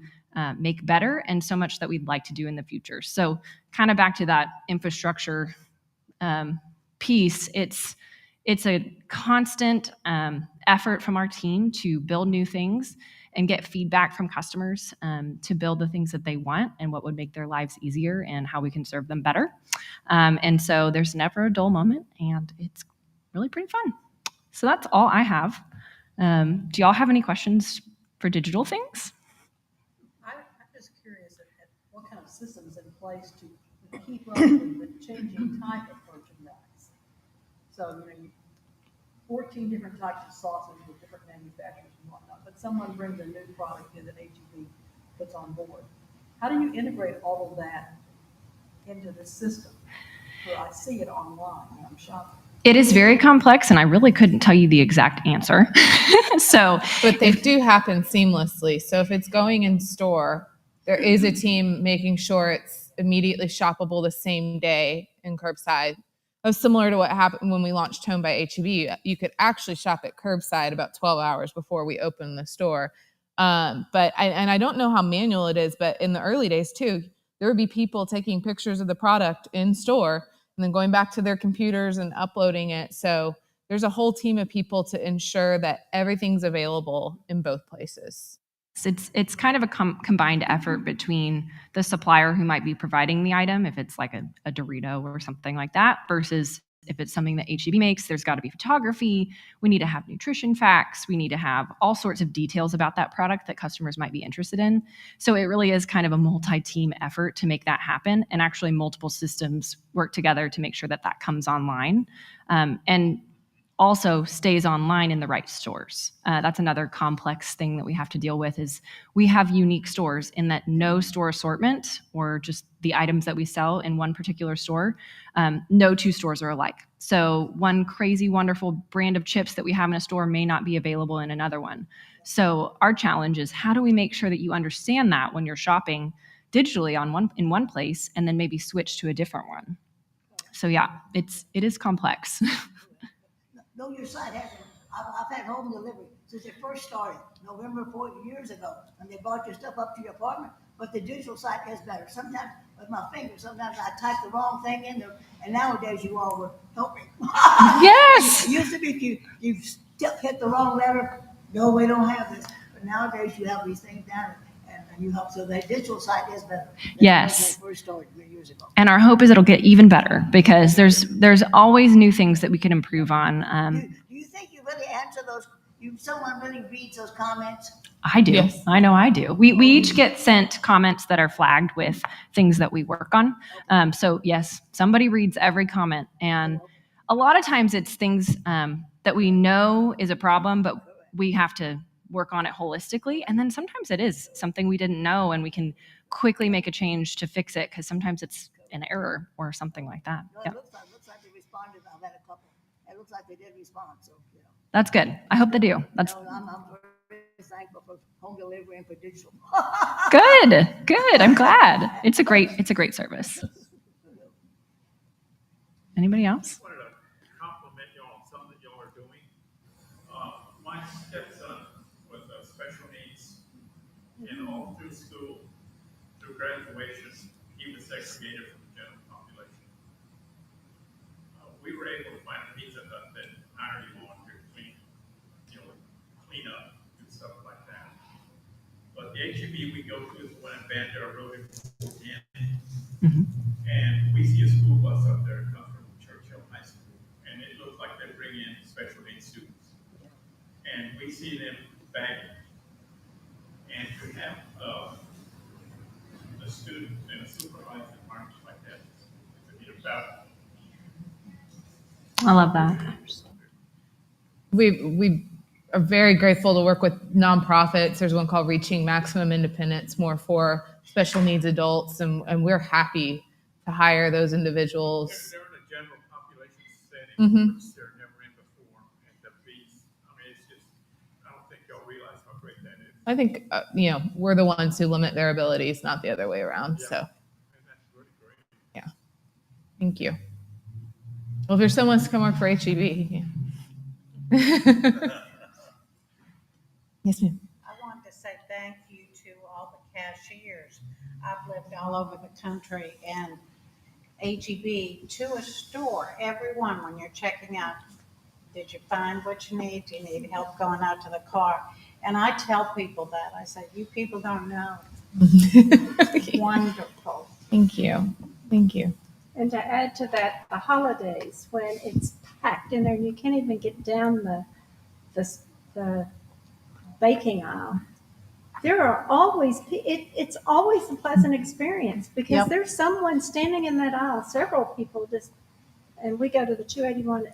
make better, and so much that we'd like to do in the future. So kind of back to that infrastructure piece, it's a constant effort from our team to build new things and get feedback from customers to build the things that they want and what would make their lives easier and how we can serve them better. And so there's never a dull moment, and it's really pretty fun. So that's all I have. Do y'all have any questions for digital things? I'm just curious at what kind of systems in place to keep up with the changing type of merchandise. So, 14 different types of sauces with different manufacturers and whatnot, but someone brings a new product in that HEB puts on board. How do you integrate all of that into the system? Where I see it online when I'm shopping. It is very complex, and I really couldn't tell you the exact answer. But they do happen seamlessly. So if it's going in store, there is a team making sure it's immediately shoppable the same day in curbside. It was similar to what happened when we launched Home by HEB. You could actually shop at curbside about 12 hours before we opened the store. But I don't know how manual it is, but in the early days too, there would be people taking pictures of the product in store and then going back to their computers and uploading it. So there's a whole team of people to ensure that everything's available in both places. It's kind of a combined effort between the supplier who might be providing the item, if it's like a Dorito or something like that, versus if it's something that HEB makes. There's got to be photography. We need to have nutrition facts. We need to have all sorts of details about that product that customers might be interested in. So it really is kind of a multi-team effort to make that happen. And actually multiple systems work together to make sure that that comes online. And also stays online in the right stores. That's another complex thing that we have to deal with is we have unique stores in that no store assortment or just the items that we sell in one particular store, no two stores are alike. So one crazy, wonderful brand of chips that we have in a store may not be available in another one. So our challenge is how do we make sure that you understand that when you're shopping digitally in one place and then maybe switch to a different one. So yeah, it is complex. Know your site hasn't. I've had home delivery since it first started, November 4 years ago, and they brought your stuff up to your apartment. But the digital site is better. Sometimes with my fingers, sometimes I type the wrong thing in there, and nowadays you all would help me. Yes. It used to be if you hit the wrong letter, no, we don't have this. But nowadays you have these things down, and you help. So the digital site is better. Yes. When it first started years ago. And our hope is it'll get even better because there's always new things that we can improve on. Do you think you really answer those? Someone really reads those comments? I do. Yes. I know I do. We each get sent comments that are flagged with things that we work on. So yes, somebody reads every comment. And a lot of times it's things that we know is a problem, but we have to work on it holistically. And then sometimes it is something we didn't know and we can quickly make a change to fix it because sometimes it's an error or something like that. No, it looks like they responded. I've had a couple. It looks like they did respond. So, That's good. I hope they do. I'm very thankful for home delivery and for digital. Good. I'm glad. It's a great service. Anybody else? I wanted to compliment y'all on something that y'all are doing. My stepson with special needs, and all through school, through graduation, he was segregated from the general population. We were able to find a pizza hut that hired him on to clean up and stuff like that. But the HEB we go to is the one in Bandera Road in And we see a school bus up there come from Churchill High School, and it looks like they bring in special needs students. And we see them bagging. And to have a student in a supervised environment like that, it's a bit about. I love that. We are very grateful to work with nonprofits. There's one called Reaching Maximum Independence, more for special needs adults, and we're happy to hire those individuals. They're in a general population setting, which they're never in before, and the fees, I mean, it's just, I don't think y'all realize how great that is. I think we're the ones who limit their abilities, not the other way around. So, And that's really great. yeah, thank you. Well, if there's someone wants to come work for HEB, yeah. Yes, ma'am. I wanted to say thank you to all the cashiers. I've lived all over the country, and HEB to a store, everyone, when you're checking out, did you find what you need? Do you need help going out to the car? And I tell people that. I say, you people don't know. It's wonderful. Thank you. Thank you. And to add to that, the holidays, when it's packed in there and you can't even get down the baking aisle. There are always, it's always a pleasant experience because Yep. there's someone standing in that aisle, several people just, and we go to the 281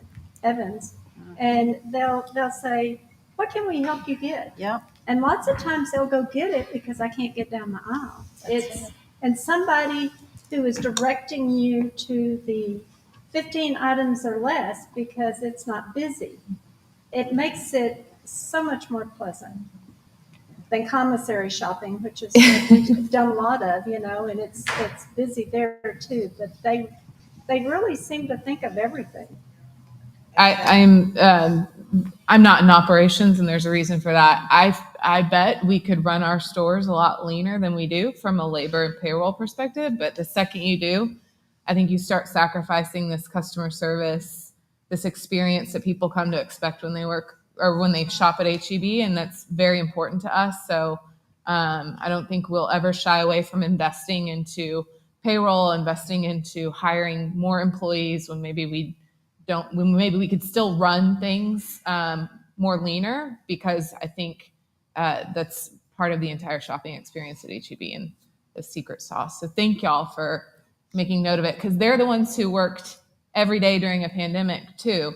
Evans, and they'll say, what can we help you get? Yep. And lots of times they'll go get it because I can't get down the aisle. And somebody who is directing you to the 15 items or less because it's not busy. It makes it so much more pleasant than commissary shopping, which is what we've done a lot of, and it's busy there too. But they really seem to think of everything. I'm not in operations, and there's a reason for that. I bet we could run our stores a lot leaner than we do from a labor and payroll perspective. But the second you do, I think you start sacrificing this customer service, this experience that people come to expect when they work or when they shop at HEB, and that's very important to us. So I don't think we'll ever shy away from investing into payroll, investing into hiring more employees when maybe we could still run things more leaner, because I think that's part of the entire shopping experience at HEB and the secret sauce. So thank y'all for making note of it, because they're the ones who worked every day during a pandemic too.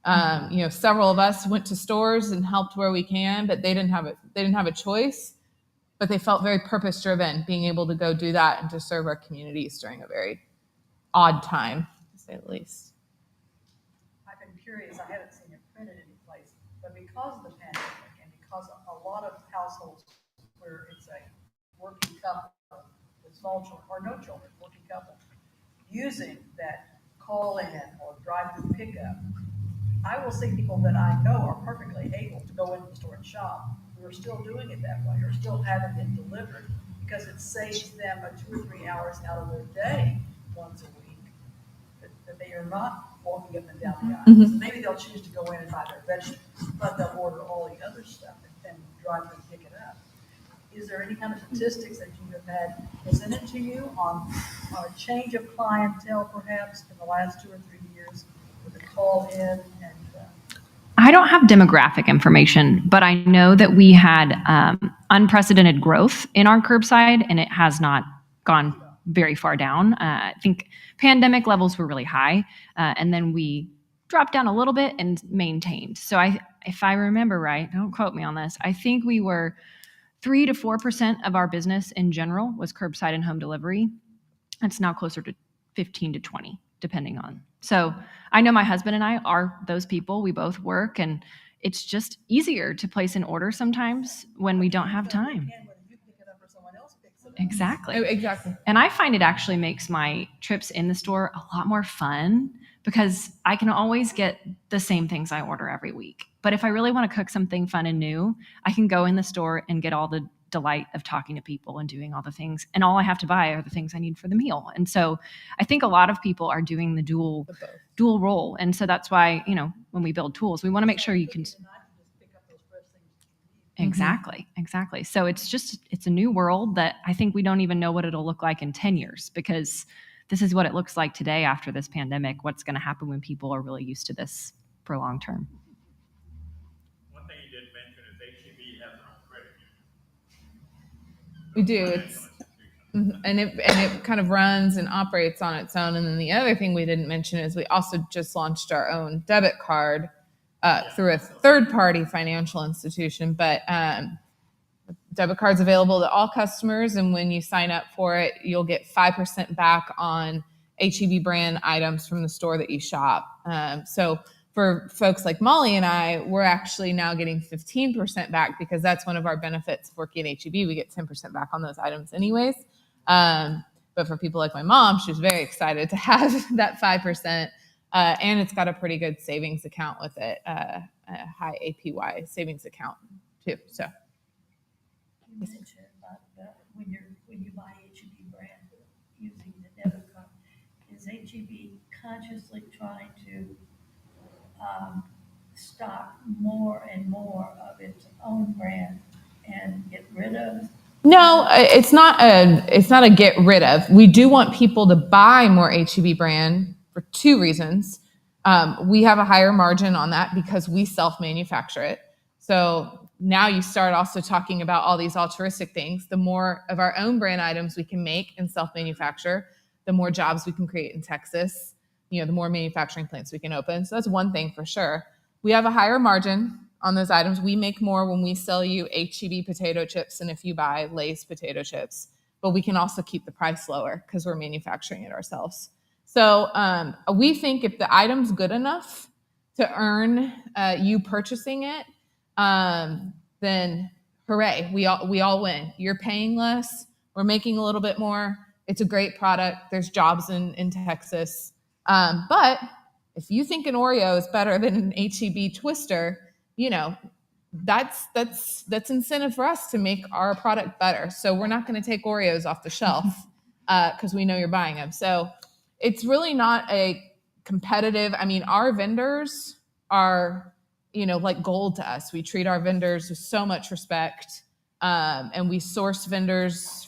Several of us went to stores and helped where we can, but they didn't have a choice. But they felt very purpose driven, being able to go do that and to serve our communities during a very odd time, to say the least. I've been curious, I haven't seen it printed any place, but because of the pandemic and because a lot of households where it's a working couple with small children or no children, working couple, using that call in or drive through pickup, I will see people that I know are perfectly able to go into the store and shop who are still doing it that way or still having it delivered because it saves them 2 or 3 hours out of their day once a week that they are not walking up and down the aisle. Mm-hmm. So maybe they'll choose to go in and buy their vegetables, but they'll order all the other stuff and drive and pick it up. Is there any kind of statistics that you have had presented to you on a change of clientele perhaps in the last 2 or 3 years with the call in and I don't have demographic information, but I know that we had unprecedented growth in our curbside, and it has not gone very far down. I think pandemic levels were really high, and then we dropped down a little bit and maintained. So if I remember right, don't quote me on this, I think we were 3 to 4% of our business in general was curbside and home delivery. It's now closer to 15 to 20, depending on. So I know my husband and I are those people. We both work, and it's just easier to place an order sometimes when we don't have time. whether you pick it up or someone else picks it up. Exactly. Exactly. And I find it actually makes my trips in the store a lot more fun because I can always get the same things I order every week. But if I really want to cook something fun and new, I can go in the store and get all the delight of talking to people and doing all the things. And all I have to buy are the things I need for the meal. And so I think a lot of people are doing the dual role. And so that's why, when we build tools, we want to make sure you can. And I can just pick up those fresh things that you Exactly. So it's a new world that I think we don't even know what it'll look like in 10 years, because this is what it looks like today after this pandemic. What's going to happen when people are really used to this for long term? One thing you didn't mention is HEB has their own credit union. We do. It's and it kind of runs and operates on its own. And then the other thing we didn't mention is we also just launched our own debit card through a third-party financial institution. But debit card's available to all customers, and when you sign up for it, you'll get 5% back on HEB brand items from the store that you shop. So for folks like Molly and I, we're actually now getting 15% back, because that's one of our benefits of working at HEB. We get 10% back on those items anyways. But for people like my mom, she was very excited to have that 5%. And it's got a pretty good savings account with it, a high APY savings account too. So You mentioned about when you buy HEB brand using the debit card, is HEB consciously trying to stock more and more of its own brand and get rid of? no, it's not a get rid of. We do want people to buy more HEB brand for two reasons. We have a higher margin on that because we self-manufacture it. So now you start also talking about all these altruistic things. The more of our own brand items we can make and self-manufacture, the more jobs we can create in Texas, the more manufacturing plants we can open. So that's one thing for sure. We have a higher margin on those items. We make more when we sell you HEB potato chips than if you buy Lay's potato chips. But we can also keep the price lower because we're manufacturing it ourselves. So we think if the item's good enough to earn you purchasing it, then hooray, we all win. You're paying less, we're making a little bit more. It's a great product. There's jobs in Texas. But if you think an Oreo is better than an HEB Twister, that's incentive for us to make our product better. So we're not going to take Oreos off the shelf because we know you're buying them. So it's really not a competitive. I mean, our vendors are, like gold to us. We treat our vendors with so much respect, and we source vendors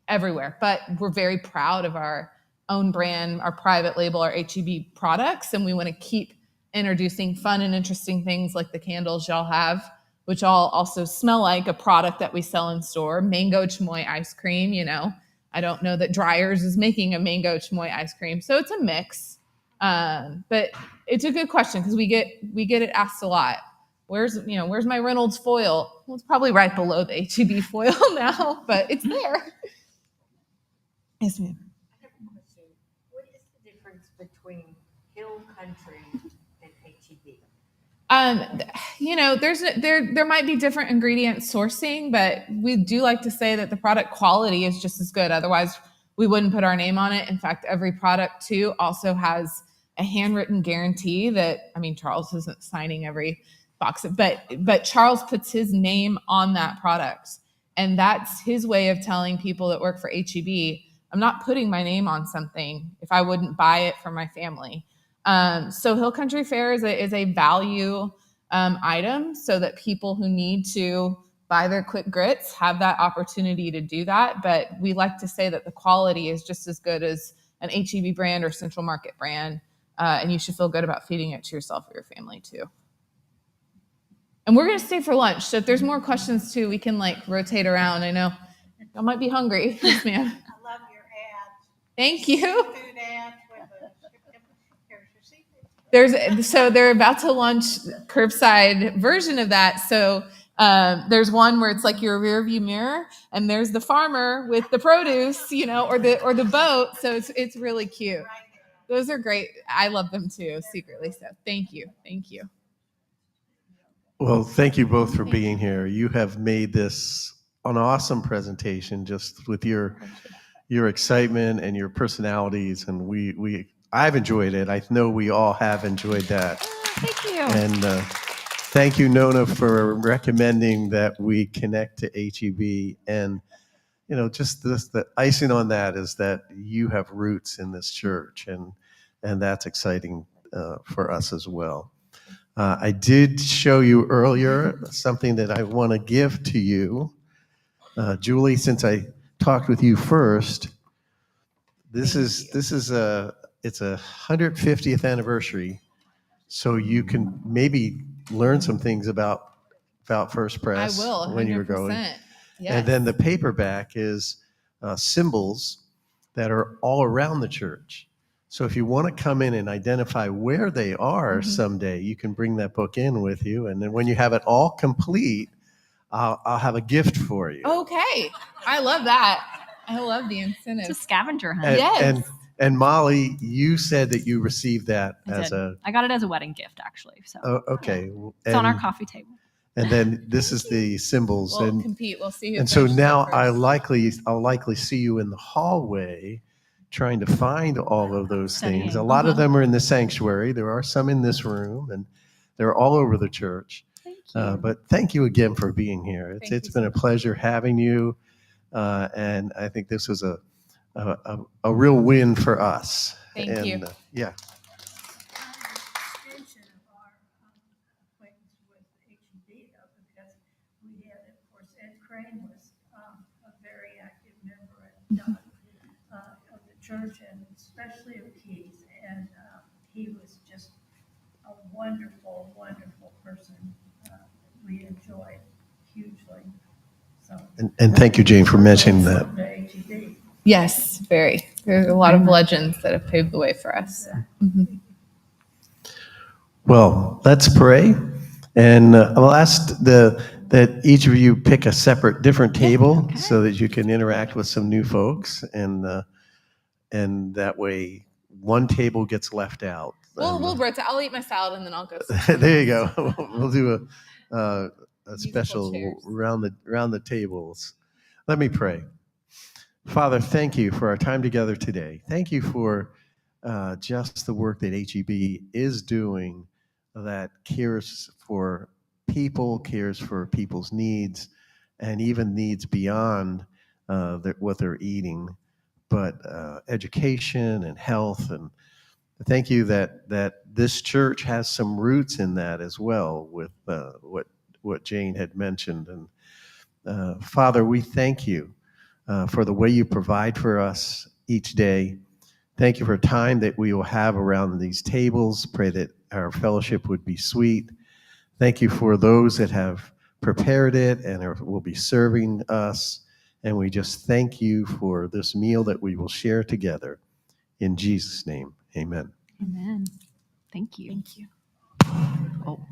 everywhere. But we're very proud of our own brand, our private label, our HEB products, and we want to keep introducing fun and interesting things like the candles y'all have, which all also smell like a product that we sell in store. Mango chamoy ice cream, I don't know that Dryers is making a mango chamoy ice cream, so it's a mix. But it's a good question because we get it asked a lot. Where's my Reynolds foil? Well, it's probably right below the HEB foil now, but it's there. Yes, ma'am. I have a question. What is the difference between Hill Country and HEB? There might be different ingredient sourcing, but we do like to say that the product quality is just as good. Otherwise, we wouldn't put our name on it. In fact, every product too also has a handwritten guarantee that, Charles isn't signing every box, but Charles puts his name on that product. And that's his way of telling people that work for HEB, I'm not putting my name on something if I wouldn't buy it for my family. So Hill Country Fare is a value item so that people who need to buy their quick grits have that opportunity to do that. But we like to say that the quality is just as good as an HEB brand or Central Market brand. And you should feel good about feeding it to yourself or your family too. And we're going to stay for lunch. So if there's more questions too, we can rotate around. I know I might be hungry. Yes, ma'am. I love your ads. Thank you. Food ads with here's your secret. So they're about to launch curbside version of that. So there's one where it's like your rear view mirror, and there's the farmer with the produce, or the boat. So it's really cute. Those are great. I love them too, secretly. So thank you. Well, thank you both for being here. You have made this an awesome presentation, just with your excitement and your personalities, and I've enjoyed it. I know we all have enjoyed that. Thank you. And thank you, Nona, for recommending that we connect to HEB. And just the icing on that is that you have roots in this church, and that's exciting for us as well. I did show you earlier something that I want to give to you. Julie, since I talked with you first, it's a 150th anniversary, so you can maybe learn some things about First Press I will, when you're 100%. going. Yes. And then the paperback is symbols that are all around the church. So if you want to come in and identify where they are someday, you can bring that book in with you. And then when you have it all complete, I'll have a gift for you. Okay. I love that. I love the incentive. It's a scavenger hunt. And, Yes. and Molly, you said that you received that I got it as a wedding gift, actually. So okay. it's on our coffee table. And then this is the symbols. We'll compete. We'll see who And so finishes now it first. I'll likely see you in the hallway trying to find all of those things. A Studying. lot of them are in the sanctuary. There are some in this room, and they're all over the church. Thank you. But thank you again for being here. Thank It's you been so a pleasure having you, and I think this was a real win for us. Thank and, you. Yeah. Extension of our acquaintance with HEB, though, because we had, of course, Ed Crane was a very active member of the church, and especially of Keys, and he was just a wonderful, wonderful person. We enjoyed hugely. So, And thank you, Jane, for mentioning that. The HEB. Yes, very. There's a lot of legends that have paved the way for us. Well, let's pray. And I'll ask that each of you pick a separate, different table so that you can interact with some new folks. And that way, one table gets left out. We'll rotate. I'll eat my salad and then I'll go. There you go. We'll do a special chairs. round the tables. Let me pray. Father, thank you for our time together today. Thank you for just the work that HEB is doing that cares for people, cares for people's needs, and even needs beyond what they're eating, but education and health. And thank you that this church has some roots in that as well, with what Jane had mentioned. And Father, we thank you for the way you provide for us each day. Thank you for time that we will have around these tables. Pray that our fellowship would be sweet. Thank you for those that have prepared it and will be serving us. And we just thank you for this meal that we will share together. In Jesus' name, amen. Amen. Thank you. Thank you. Oh.